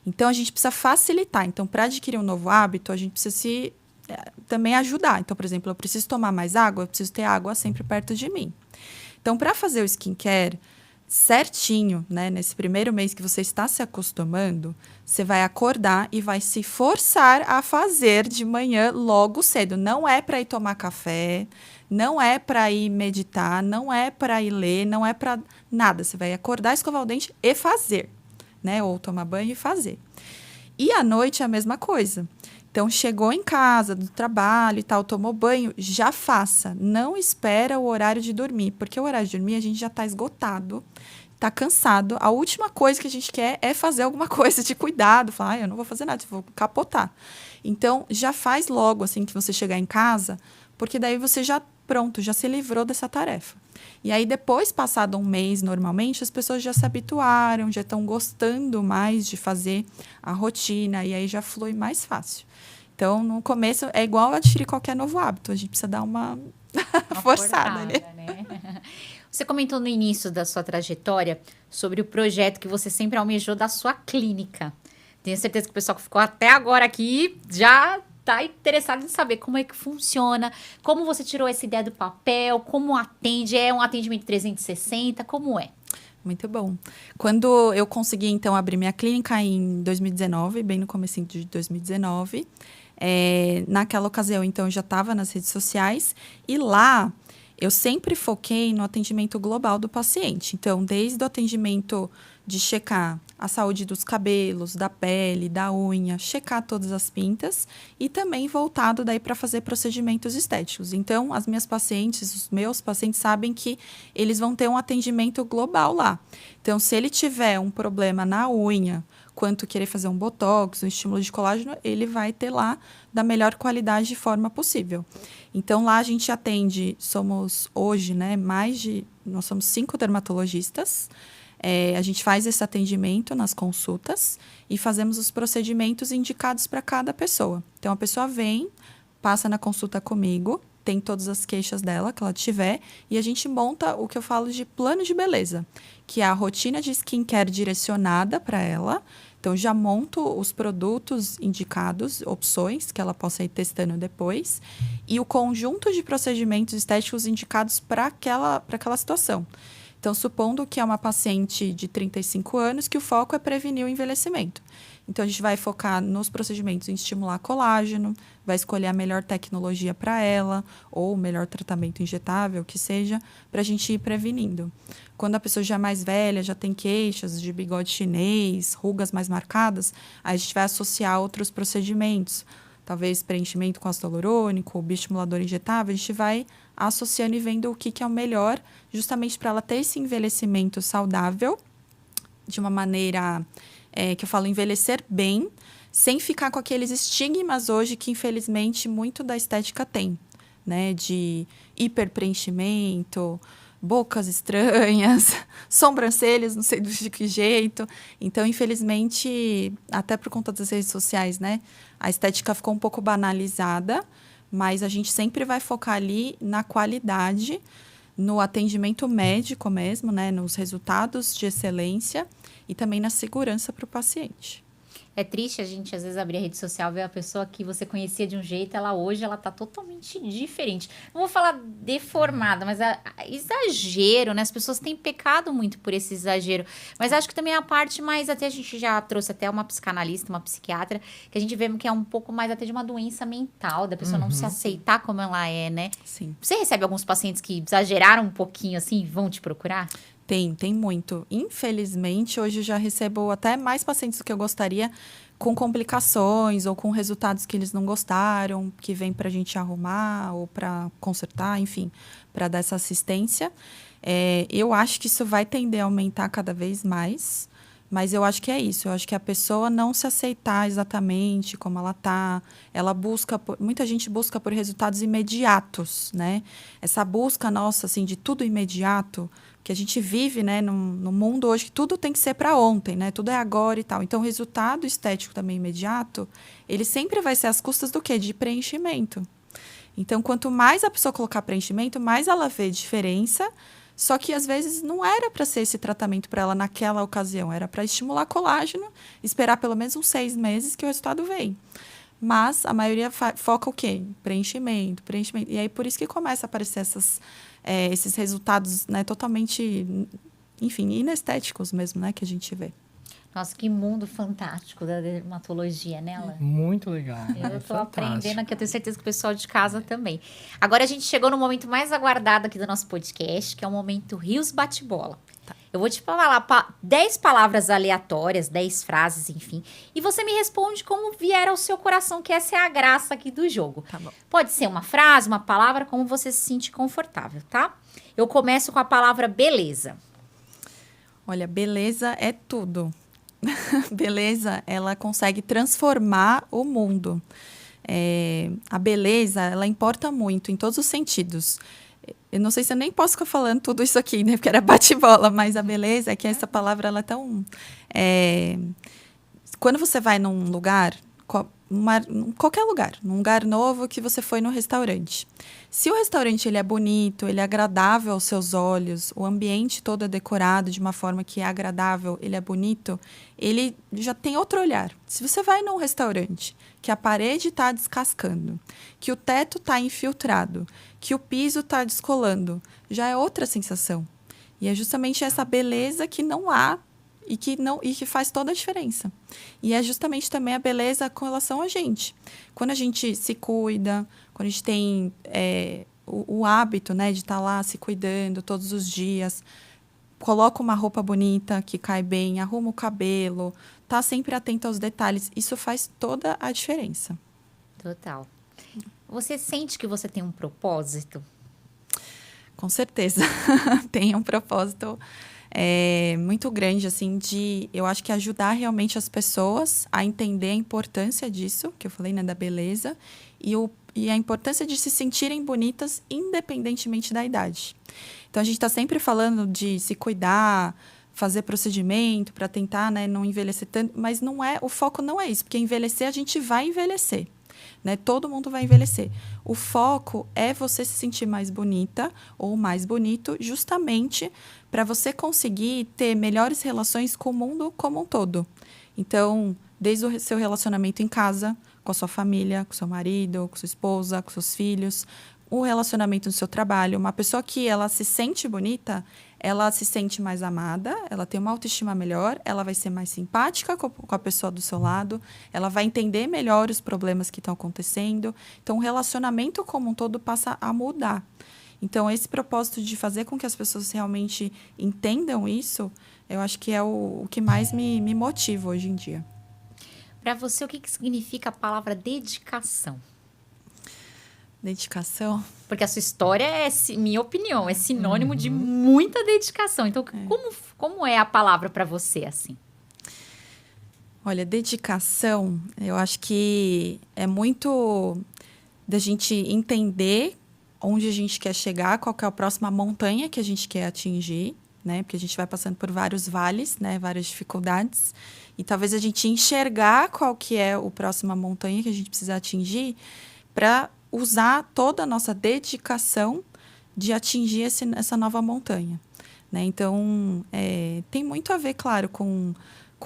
Speaker 3: Então, a gente precisa facilitar. Então, para adquirir um novo hábito, a gente precisa também ajudar. Então, por exemplo, eu preciso tomar mais água, eu preciso ter água sempre perto de mim. Então, para fazer o skincare certinho, né, nesse primeiro mês que você está se acostumando, você vai acordar e vai se forçar a fazer de manhã logo cedo. Não é para ir tomar café, não é para ir meditar, não é para ir ler, não é para nada. Você vai acordar, escovar o dente e fazer, né? Ou tomar banho e fazer. E à noite é a mesma coisa. Então, chegou em casa, do trabalho e tal, tomou banho, já faça. Não espera o horário de dormir, porque o horário de dormir a gente já está esgotado, está cansado. A última coisa que a gente quer é fazer alguma coisa de cuidado. Falar, eu não vou fazer nada, vou capotar. Então, já faz logo, assim, que você chegar em casa, porque daí você já se livrou dessa tarefa. E aí, depois, passado 1 mês, normalmente, as pessoas já se habituaram, já estão gostando mais de fazer a rotina, e aí já flui mais fácil. Então, no começo, é igual adquirir qualquer novo hábito. A gente precisa dar uma forçada ali.
Speaker 1: Né? Você comentou no início da sua trajetória sobre o projeto que você sempre almejou da sua clínica. Tenho certeza que o pessoal que ficou até agora aqui já está interessado em saber como é que funciona, como você tirou essa ideia do papel, como atende, é um atendimento 360, como é?
Speaker 3: Muito bom. Quando eu consegui, então, abrir minha clínica em 2019, bem no comecinho de 2019, naquela ocasião, então, eu já estava nas redes sociais e lá eu sempre foquei no atendimento global do paciente. Então, desde o atendimento de checar a saúde dos cabelos, da pele, da unha, checar todas as pintas e também voltado daí para fazer procedimentos estéticos. Então, as minhas pacientes, os meus pacientes sabem que eles vão ter um atendimento global lá. Então, se ele tiver um problema na unha, quanto querer fazer um botox, um estímulo de colágeno, ele vai ter lá da melhor qualidade e forma possível. Então, lá a gente atende, somos hoje, né, nós somos 5 dermatologistas. A gente faz esse atendimento nas consultas e fazemos os procedimentos indicados para cada pessoa. Então, a pessoa vem, passa na consulta comigo, tem todas as queixas dela que ela tiver, e a gente monta o que eu falo de plano de beleza, que é a rotina de skincare direcionada para ela. Então, já monto os produtos indicados, opções que ela possa ir testando depois, e o conjunto de procedimentos estéticos indicados para aquela situação. Então, supondo que é uma paciente de 35 anos, que o foco é prevenir o envelhecimento. Então, a gente vai focar nos procedimentos em estimular colágeno, vai escolher a melhor tecnologia para ela, ou o melhor tratamento injetável, que seja, para a gente ir prevenindo. Quando a pessoa já é mais velha, já tem queixas de bigode chinês, rugas mais marcadas, aí a gente vai associar outros procedimentos. Talvez preenchimento com ácido hialurônico, bioestimulador injetável, a gente vai associando e vendo o que é o melhor, justamente para ela ter esse envelhecimento saudável, de uma maneira que eu falo envelhecer bem, sem ficar com aqueles estigmas hoje que, infelizmente, muito da estética tem, né? De hiperpreenchimento, bocas estranhas, sobrancelhas, não sei de que jeito. Então, infelizmente, até por conta das redes sociais, né? A estética ficou um pouco banalizada, mas a gente sempre vai focar ali na qualidade, no atendimento médico mesmo, né? Nos resultados de excelência e também na segurança para o paciente.
Speaker 1: É triste a gente, às vezes, abrir a rede social, ver a pessoa que você conhecia de um jeito, hoje ela tá totalmente diferente. Não vou falar deformada, mas exagero, né? As pessoas têm pecado muito por esse exagero. Mas acho que também é a parte mais, até a gente já trouxe até uma psicanalista, uma psiquiatra, que a gente vê que é um pouco mais até de uma doença mental, da pessoa não se aceitar como ela é, né?
Speaker 3: Sim.
Speaker 1: Você recebe alguns pacientes que exageraram um pouquinho, assim, e vão te procurar?
Speaker 3: Tem muito. Infelizmente, hoje eu já recebo até mais pacientes do que eu gostaria com complicações ou com resultados que eles não gostaram, que vem para a gente arrumar ou para consertar, enfim, para dar essa assistência. Eu acho que isso vai tender a aumentar cada vez mais, mas eu acho que é isso. Eu acho que a pessoa não se aceitar exatamente como ela está, muita gente busca por resultados imediatos, né? Essa busca nossa, assim, de tudo imediato, que a gente vive, né, no mundo hoje que tudo tem que ser para ontem, né? Tudo é agora e tal. Então, o resultado estético também imediato, ele sempre vai ser às custas do quê? De preenchimento. Então, quanto mais a pessoa colocar preenchimento, mais ela vê diferença. Só que, às vezes, não era para ser esse tratamento para ela naquela ocasião. Era para estimular colágeno, esperar pelo menos uns 6 meses que o resultado vem. Mas a maioria foca o quê? Preenchimento. E aí, por isso que começa a aparecer esses resultados, né, totalmente, enfim, inestéticos mesmo, né, que a gente vê.
Speaker 1: Nossa, que mundo fantástico da dermatologia, né, Alan?
Speaker 2: Muito legal.
Speaker 1: Eu tô aprendendo aqui, eu tenho certeza que o pessoal de casa também. Agora a gente chegou no momento mais aguardado aqui do nosso podcast, que é o momento Rios Bate-Bola. Tá. Eu vou te falar 10 palavras aleatórias, 10 frases, enfim. E você me responde como vier ao seu coração, que essa é a graça aqui do jogo.
Speaker 3: Tá bom.
Speaker 1: Pode ser uma frase, uma palavra, como você se sente confortável, tá? Eu começo com a palavra beleza.
Speaker 3: Olha, beleza é tudo. Beleza, ela consegue transformar o mundo. A beleza, ela importa muito em todos os sentidos. Eu não sei se eu nem posso ficar falando tudo isso aqui, né? Porque era bate-bola, mas a beleza é que essa palavra, ela é tão... Quando você vai num lugar, qualquer lugar, num lugar novo que você foi no restaurante. Se o restaurante ele é bonito, ele é agradável aos seus olhos, o ambiente todo é decorado de uma forma que é agradável, ele é bonito, ele já tem outro olhar. Se você vai num restaurante que a parede está descascando, que o teto está infiltrado, que o piso está descolando, já é outra sensação. E é justamente essa beleza que não há e que faz toda a diferença. E é justamente também a beleza com relação a gente. Quando a gente se cuida, quando a gente tem o hábito, né, de estar lá se cuidando todos os dias, coloca uma roupa bonita que cai bem, arruma o cabelo, tá sempre atento aos detalhes, isso faz toda a diferença.
Speaker 1: Total. Você sente que você tem um propósito?
Speaker 3: Com certeza. Tem um propósito muito grande, assim, eu acho que ajudar realmente as pessoas a entender a importância disso, que eu falei, né, da beleza, e a importância de se sentirem bonitas independentemente da idade. Então, a gente está sempre falando de se cuidar, fazer procedimento para tentar, né, não envelhecer tanto, mas o foco não é isso, porque envelhecer, a gente vai envelhecer. Né? Todo mundo vai envelhecer. O foco é você se sentir mais bonita ou mais bonito, justamente para você conseguir ter melhores relações com o mundo como um todo. Então, desde o seu relacionamento em casa, com a sua família, com seu marido, com sua esposa, com seus filhos, o relacionamento no seu trabalho. Uma pessoa que ela se sente bonita, ela se sente mais amada, ela tem uma autoestima melhor, ela vai ser mais simpática com a pessoa do seu lado, ela vai entender melhor os problemas que estão acontecendo. Então, o relacionamento como um todo passa a mudar. Então, esse propósito de fazer com que as pessoas realmente entendam isso, eu acho que é o que mais me motiva hoje em dia.
Speaker 1: Para você, o que significa a palavra dedicação?
Speaker 3: Dedicação?
Speaker 1: Porque a sua história minha opinião, é sinônimo de muita dedicação. Então, como é a palavra para você, assim?
Speaker 3: Olha, dedicação, eu acho que é muito da gente entender onde a gente quer chegar, qual que é a próxima montanha que a gente quer atingir, né? Porque a gente vai passando por vários vales, né? Várias dificuldades. E talvez a gente enxergar qual que é a próxima montanha que a gente precisa atingir para usar toda a nossa dedicação de atingir essa nova montanha. Né? Então, tem muito a ver, claro, com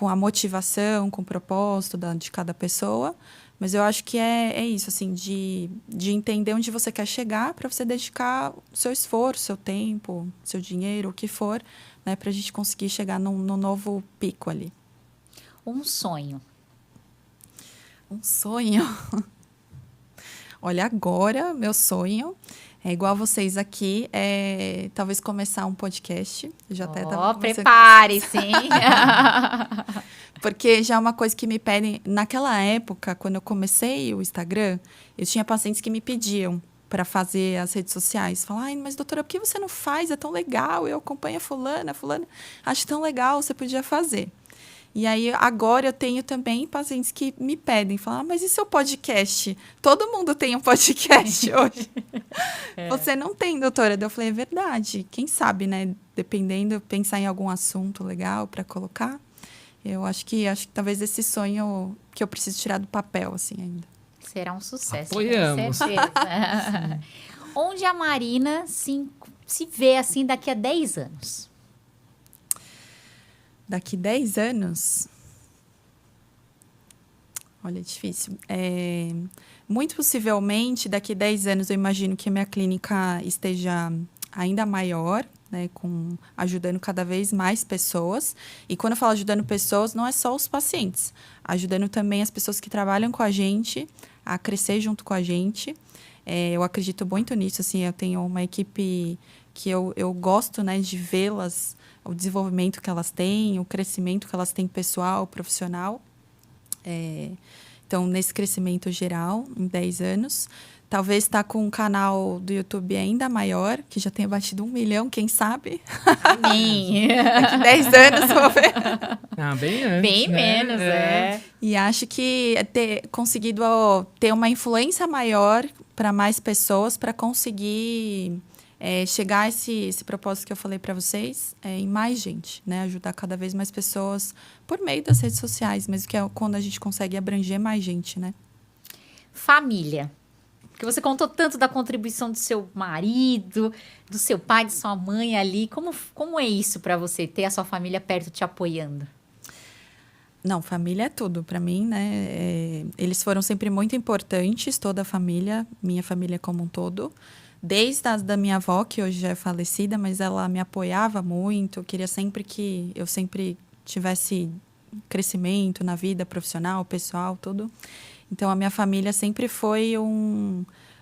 Speaker 3: a motivação, com o propósito de cada pessoa, mas eu acho que é isso, assim, de entender onde você quer chegar para você dedicar o seu esforço, seu tempo, seu dinheiro, o que for, né, para a gente conseguir chegar num novo pico ali.
Speaker 1: Um sonho.
Speaker 3: Um sonho? Olha, agora, meu sonho é igual vocês aqui, talvez começar um podcast. Eu já até tava
Speaker 1: prepare-se, hein?
Speaker 3: Porque já é uma coisa que me pedem. Naquela época, quando eu comecei o Instagram, eu tinha pacientes que me pediam para fazer as redes sociais. Falar, mas doutora, por que você não faz? É tão legal, eu acompanho a fulana, acho tão legal, você podia fazer. E aí, agora eu tenho também pacientes que me pedem, falam, mas e seu podcast? Todo mundo tem um podcast hoje. Você não tem, doutora? Eu falei, é verdade. Quem sabe, né? Dependendo, pensar em algum assunto legal para colocar. Eu acho que talvez esse sonho que eu preciso tirar do papel, assim, ainda.
Speaker 1: Será um sucesso.
Speaker 2: Apoiamos.
Speaker 1: Com certeza. Onde a Marina se vê, assim, daqui a 10 anos?
Speaker 3: Daqui 10 anos? Olha, é difícil. Muito possivelmente, daqui 10 anos, eu imagino que a minha clínica esteja ainda maior, né, ajudando cada vez mais pessoas. E quando eu falo ajudando pessoas, não é só os pacientes. Ajudando também as pessoas que trabalham com a gente a crescer junto com a gente. Eu acredito muito nisso. Assim, eu tenho uma equipe que eu gosto, né, de vê-las, o desenvolvimento que elas têm, o crescimento que elas têm pessoal, profissional. Então, nesse crescimento geral, em 10 anos. Talvez estar com um canal do YouTube ainda maior, que já tenha batido 1 milhão, quem sabe?
Speaker 1: Amém!
Speaker 3: Daqui 10 anos, vou ver.
Speaker 2: Bem antes,
Speaker 1: Bem
Speaker 2: né?
Speaker 1: menos,
Speaker 3: E acho que ter conseguido ter uma influência maior para mais pessoas, para conseguir chegar a esse propósito que eu falei para vocês, em mais gente, né? Ajudar cada vez mais pessoas por meio das redes sociais, mesmo que é quando a gente consegue abranger mais gente, né?
Speaker 1: Família. Porque você contou tanto da contribuição do seu marido, do seu pai, de sua mãe ali. Como é isso para você, ter a sua família perto te apoiando?
Speaker 3: Não, família é tudo para mim, né? Eles foram sempre muito importantes, toda a família, minha família como um todo. Desde a da minha avó, que hoje já é falecida, mas ela me apoiava muito, queria sempre que eu sempre tivesse crescimento na vida profissional, pessoal, tudo. Então, a minha família sempre foi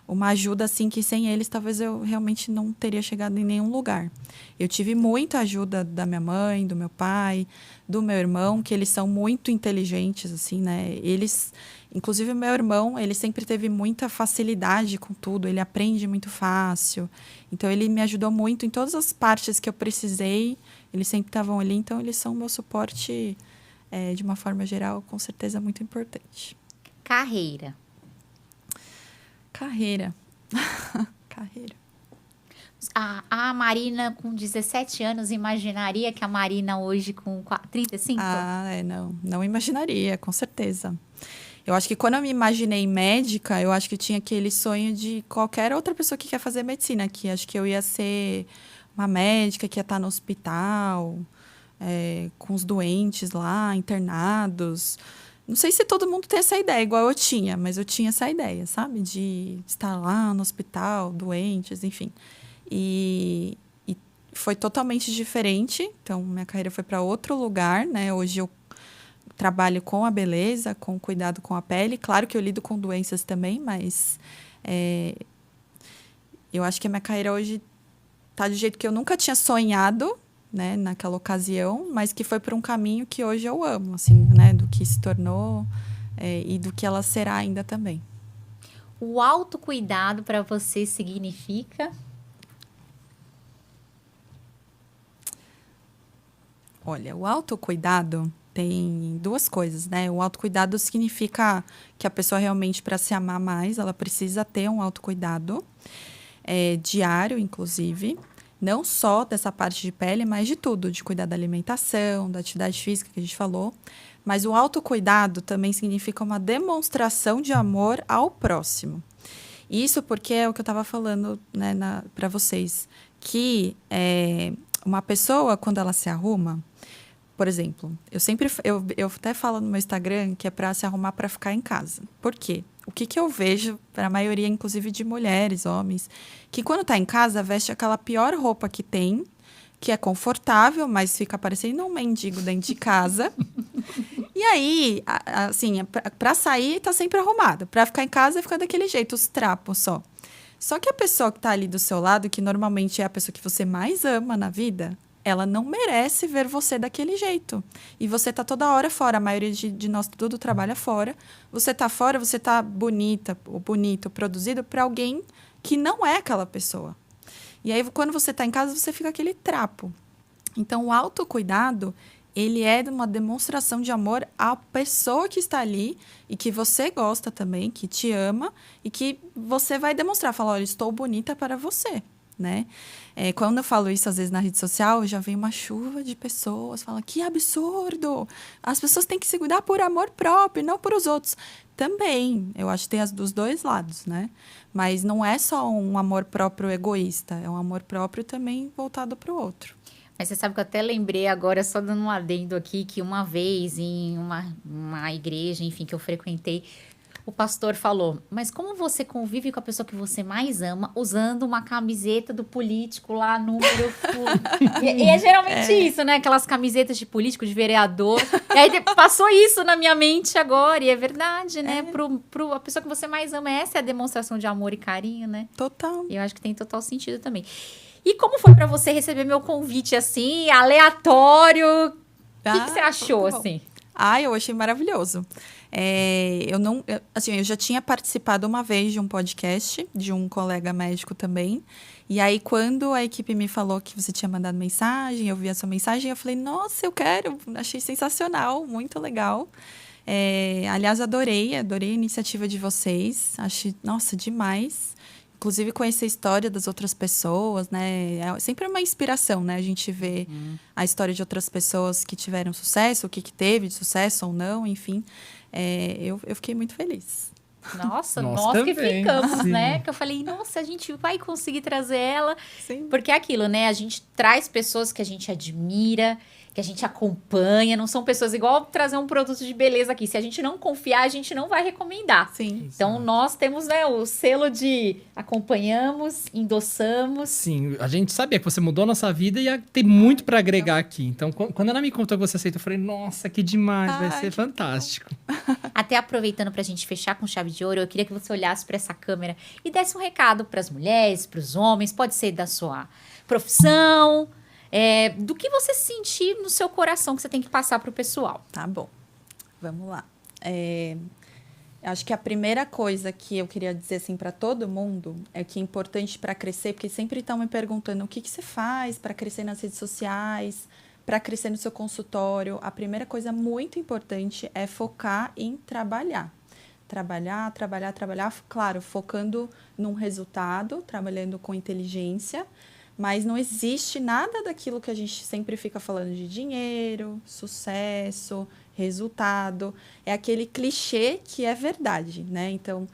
Speaker 3: uma ajuda, assim, que sem eles talvez eu realmente não teria chegado em nenhum lugar. Eu tive muita ajuda da minha mãe, do meu pai, do meu irmão, que eles são muito inteligentes, assim, né? Eles, inclusive o meu irmão, ele sempre teve muita facilidade com tudo, ele aprende muito fácil. Então, ele me ajudou muito em todas as partes que eu precisei, eles sempre estavam ali, então eles são meu suporte, de uma forma geral, com certeza muito importante.
Speaker 1: Carreira.
Speaker 3: Carreira.
Speaker 1: A Marina, com 17 anos, imaginaria que a Marina hoje, com 35?
Speaker 3: Não imaginaria, com certeza. Eu acho que quando eu me imaginei médica, eu acho que tinha aquele sonho de qualquer outra pessoa que quer fazer medicina, que acho que eu ia ser uma médica que ia estar no hospital, com os doentes lá, internados. Não sei se todo mundo tem essa ideia, igual eu tinha, mas eu tinha essa ideia, sabe? De estar lá no hospital, doentes, enfim. E foi totalmente diferente. Então, minha carreira foi para outro lugar, né? Hoje eu trabalho com a beleza, com cuidado com a pele. Claro que eu lido com doenças também, mas eu acho que a minha carreira hoje está do jeito que eu nunca tinha sonhado, né, naquela ocasião, mas que foi por um caminho que hoje eu amo, assim, né, do que se tornou e do que ela será ainda também.
Speaker 1: O autocuidado para você significa?
Speaker 3: Olha, o autocuidado tem duas coisas, né? O autocuidado significa que a pessoa realmente, para se amar mais, ela precisa ter um autocuidado diário, inclusive. Não só dessa parte de pele, mas de tudo, de cuidar da alimentação, da atividade física que a gente falou. Mas o autocuidado também significa uma demonstração de amor ao próximo. Isso porque é o que eu estava falando, né, para vocês, que uma pessoa, quando ela se arruma, por exemplo, eu até falo no meu Instagram que é para se arrumar para ficar em casa. Por quê? O que eu vejo, para a maioria, inclusive de mulheres, homens, que quando está em casa, veste aquela pior roupa que tem, que é confortável, mas fica parecendo um mendigo dentro de casa. E aí, assim, para sair, tá sempre arrumada. Para ficar em casa, fica daquele jeito, os trapos só. Só que a pessoa que está ali do seu lado, que normalmente é a pessoa que você mais ama na vida, ela não merece ver você daquele jeito. E você tá toda hora fora. A maioria de nós tudo trabalha fora. Você tá fora, você tá bonita, ou bonito, produzido para alguém que não é aquela pessoa. E aí, quando você tá em casa, você fica aquele trapo. Então, o autocuidado, ele é uma demonstração de amor à pessoa que está ali e que você gosta também, que te ama e que você vai demonstrar. Falar, olha, estou bonita para você, né? Quando eu falo isso, às vezes, na rede social, já vem uma chuva de pessoas, falam, que absurdo! As pessoas têm que se cuidar por amor próprio, não por os outros. Também, eu acho que tem dos dois lados, né? Mas não é só um amor próprio egoísta, é um amor próprio também voltado para o outro.
Speaker 1: Mas você sabe que eu até lembrei agora, só dando um adendo aqui, que uma vez em uma igreja, enfim, que eu frequentei, o pastor falou, mas como você convive com a pessoa que você mais ama usando uma camiseta do político lá, número... e é geralmente isso, né? Aquelas camisetas de político, de vereador. E aí passou isso na minha mente agora, e é verdade, né? A pessoa que você mais ama, essa é a demonstração de amor e carinho, né?
Speaker 3: Total.
Speaker 1: E eu acho que tem total sentido também. E como foi pra você receber meu convite, assim, aleatório? O que você achou, assim?
Speaker 3: Eu achei maravilhoso. Eu já tinha participado uma vez de um podcast de um colega médico também. E aí, quando a equipe me falou que você tinha mandado mensagem, eu vi a sua mensagem, eu falei, nossa, eu quero. Achei sensacional, muito legal. Aliás, adorei a iniciativa de vocês. Achei, nossa, demais. Inclusive, conhecer a história das outras pessoas, né? É sempre uma inspiração, né? A gente vê a história de outras pessoas que tiveram sucesso, o que teve de sucesso ou não, enfim. Eu fiquei muito feliz.
Speaker 1: Nossa,
Speaker 2: Nós
Speaker 1: nós que
Speaker 2: também,
Speaker 1: ficamos,
Speaker 2: sim.
Speaker 1: né? Que eu falei, nossa, a gente vai conseguir trazer ela.
Speaker 3: Sim.
Speaker 1: Porque é aquilo, né? A gente traz pessoas que a gente admira, que a gente acompanha. Não são pessoas igual trazer um produto de beleza aqui. Se a gente não confiar, a gente não vai recomendar.
Speaker 3: Sim.
Speaker 1: Então, nós temos, né, o selo de acompanhamos, endossamos.
Speaker 2: Sim, a gente sabia que você mudou a nossa vida e ia ter muito pra agregar aqui. Então, quando ela me contou que você aceitou, eu falei, nossa, que demais, vai
Speaker 3: Ai,
Speaker 2: ser
Speaker 3: que
Speaker 2: fantástico.
Speaker 1: Até aproveitando pra gente fechar com chave de ouro, eu queria que você olhasse pra essa câmera e desse um recado pras mulheres, pros homens, pode ser da sua profissão, do que você sentir no seu coração que você tem que passar pro pessoal.
Speaker 3: Tá bom. Vamos lá. Acho que a primeira coisa que eu queria dizer assim para todo mundo é que é importante para crescer, porque sempre estão me perguntando o que você faz para crescer nas redes sociais, para crescer no seu consultório. A primeira coisa muito importante é focar em trabalhar. Trabalhar, claro, focando num resultado, trabalhando com inteligência, mas não existe nada daquilo que a gente sempre fica falando de dinheiro, sucesso, resultado. É aquele clichê que é verdade, né? Então,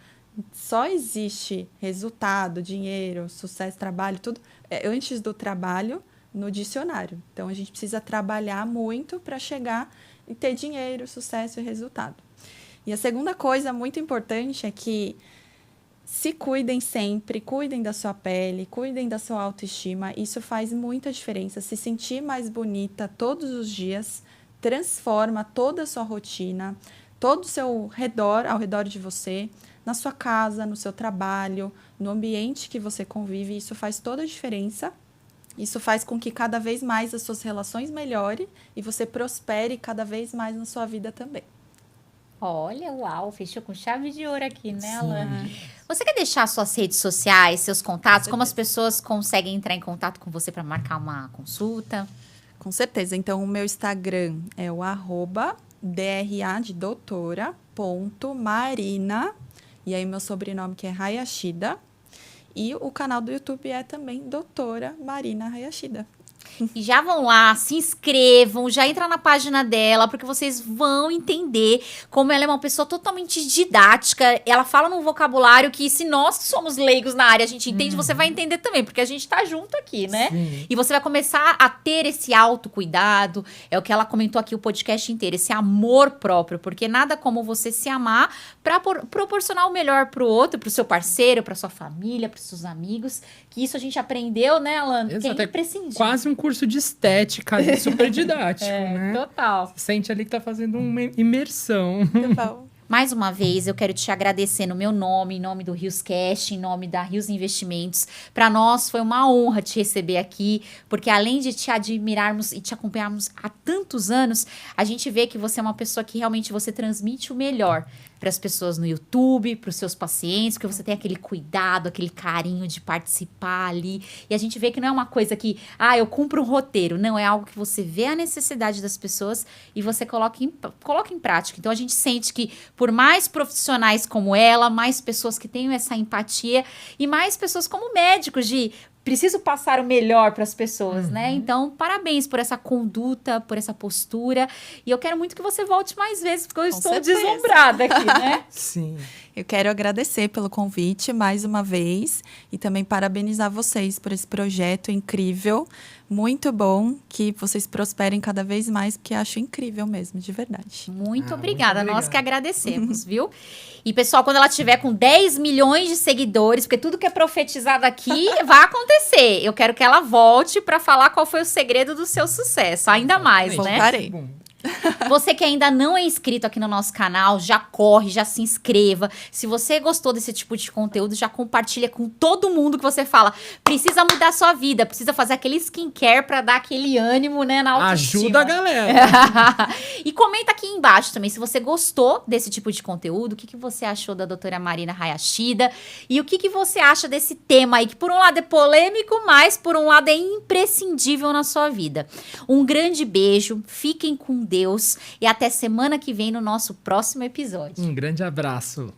Speaker 3: só existe resultado, dinheiro, sucesso, trabalho, tudo antes do trabalho no dicionário. Então, a gente precisa trabalhar muito para chegar e ter dinheiro, sucesso e resultado. E a segunda coisa muito importante é que se cuidem sempre, cuidem da sua pele, cuidem da sua autoestima. Isso faz muita diferença. Se sentir mais bonita todos os dias transforma toda a sua rotina, todo o seu redor, ao redor de você, na sua casa, no seu trabalho, no ambiente que você convive. Isso faz toda a diferença. Isso faz com que cada vez mais as suas relações melhorem e você prospere cada vez mais na sua vida também.
Speaker 1: Olha, uau, fechou com chave de ouro aqui, né,
Speaker 2: Sim.
Speaker 1: Alan? Você quer deixar suas redes sociais, seus contatos, como as pessoas conseguem entrar em contato com você para marcar uma consulta?
Speaker 3: Com certeza. Então, o meu Instagram é o @DRA de doutora, .marina. E aí, meu sobrenome que é Hayashida. E o canal do YouTube é também Doutora Marina Hayashida.
Speaker 1: E já vão lá, se inscrevam, já entra na página dela, porque vocês vão entender como ela é uma pessoa totalmente didática. Ela fala num vocabulário que, se nós que somos leigos na área, a gente entende, você vai entender também, porque a gente tá junto aqui, né?
Speaker 2: Sim.
Speaker 1: E você vai começar a ter esse autocuidado, é o que ela comentou aqui o podcast inteiro, esse amor próprio, porque nada como você se amar pra proporcionar o melhor pro outro, pro seu parceiro, pra sua família, pros seus amigos, que isso a gente aprendeu, né, Alan? Que é
Speaker 2: Exato, é
Speaker 1: imprescindível.
Speaker 2: quase um curso de estética ali, super didático, né?
Speaker 1: Total.
Speaker 2: Você sente ali que tá fazendo uma imersão.
Speaker 1: Mais uma vez, eu quero te agradecer no meu nome, em nome do Rioscast, em nome da Rios Investimentos. Para nós foi uma honra te receber aqui, porque além de te admirarmos e te acompanharmos há tantos anos, a gente vê que você é uma pessoa que realmente você transmite o melhor para as pessoas no YouTube, para os seus pacientes, porque você tem aquele cuidado, aquele carinho de participar ali. E a gente vê que não é uma coisa que, eu cumpro um roteiro. Não, é algo que você vê a necessidade das pessoas e você coloca em prática. Então, a gente sente que, por mais profissionais como ela, mais pessoas que tenham essa empatia e mais pessoas como médicos de preciso passar o melhor para as pessoas, né? Então, parabéns por essa conduta, por essa postura. E eu quero muito que você volte mais vezes, porque eu estou
Speaker 3: certeza.
Speaker 1: deslumbrada aqui, né?
Speaker 2: Sim.
Speaker 3: Eu quero agradecer pelo convite mais uma vez e também parabenizar vocês por esse projeto incrível. Muito bom que vocês prosperem cada vez mais, porque acho incrível mesmo, de verdade.
Speaker 1: Muito obrigada.
Speaker 2: muito
Speaker 1: Nós que
Speaker 2: obrigado.
Speaker 1: agradecemos, viu? E, pessoal, quando ela tiver com 10 milhões de seguidores, porque tudo que é profetizado aqui vai acontecer. Eu quero que ela volte para falar qual foi o segredo do seu sucesso. Ainda mais, né?
Speaker 3: Voltarei.
Speaker 2: Bom,
Speaker 1: Você que ainda não é inscrito aqui no nosso canal, já corre, já se inscreva. Se você gostou desse tipo de conteúdo, já compartilha com todo mundo que você fala. Precisa mudar a sua vida, precisa fazer aquele skincare pra dar aquele ânimo, né, na autoestima.
Speaker 2: ajuda a galera.
Speaker 1: E comenta aqui embaixo também se você gostou desse tipo de conteúdo, o que você achou da doutora Marina Hayashida e o que você acha desse tema aí, que por um lado é polêmico, mas por um lado é imprescindível na sua vida. Um grande beijo, fiquem com Deus e até semana que vem no nosso próximo episódio.
Speaker 2: Um grande abraço.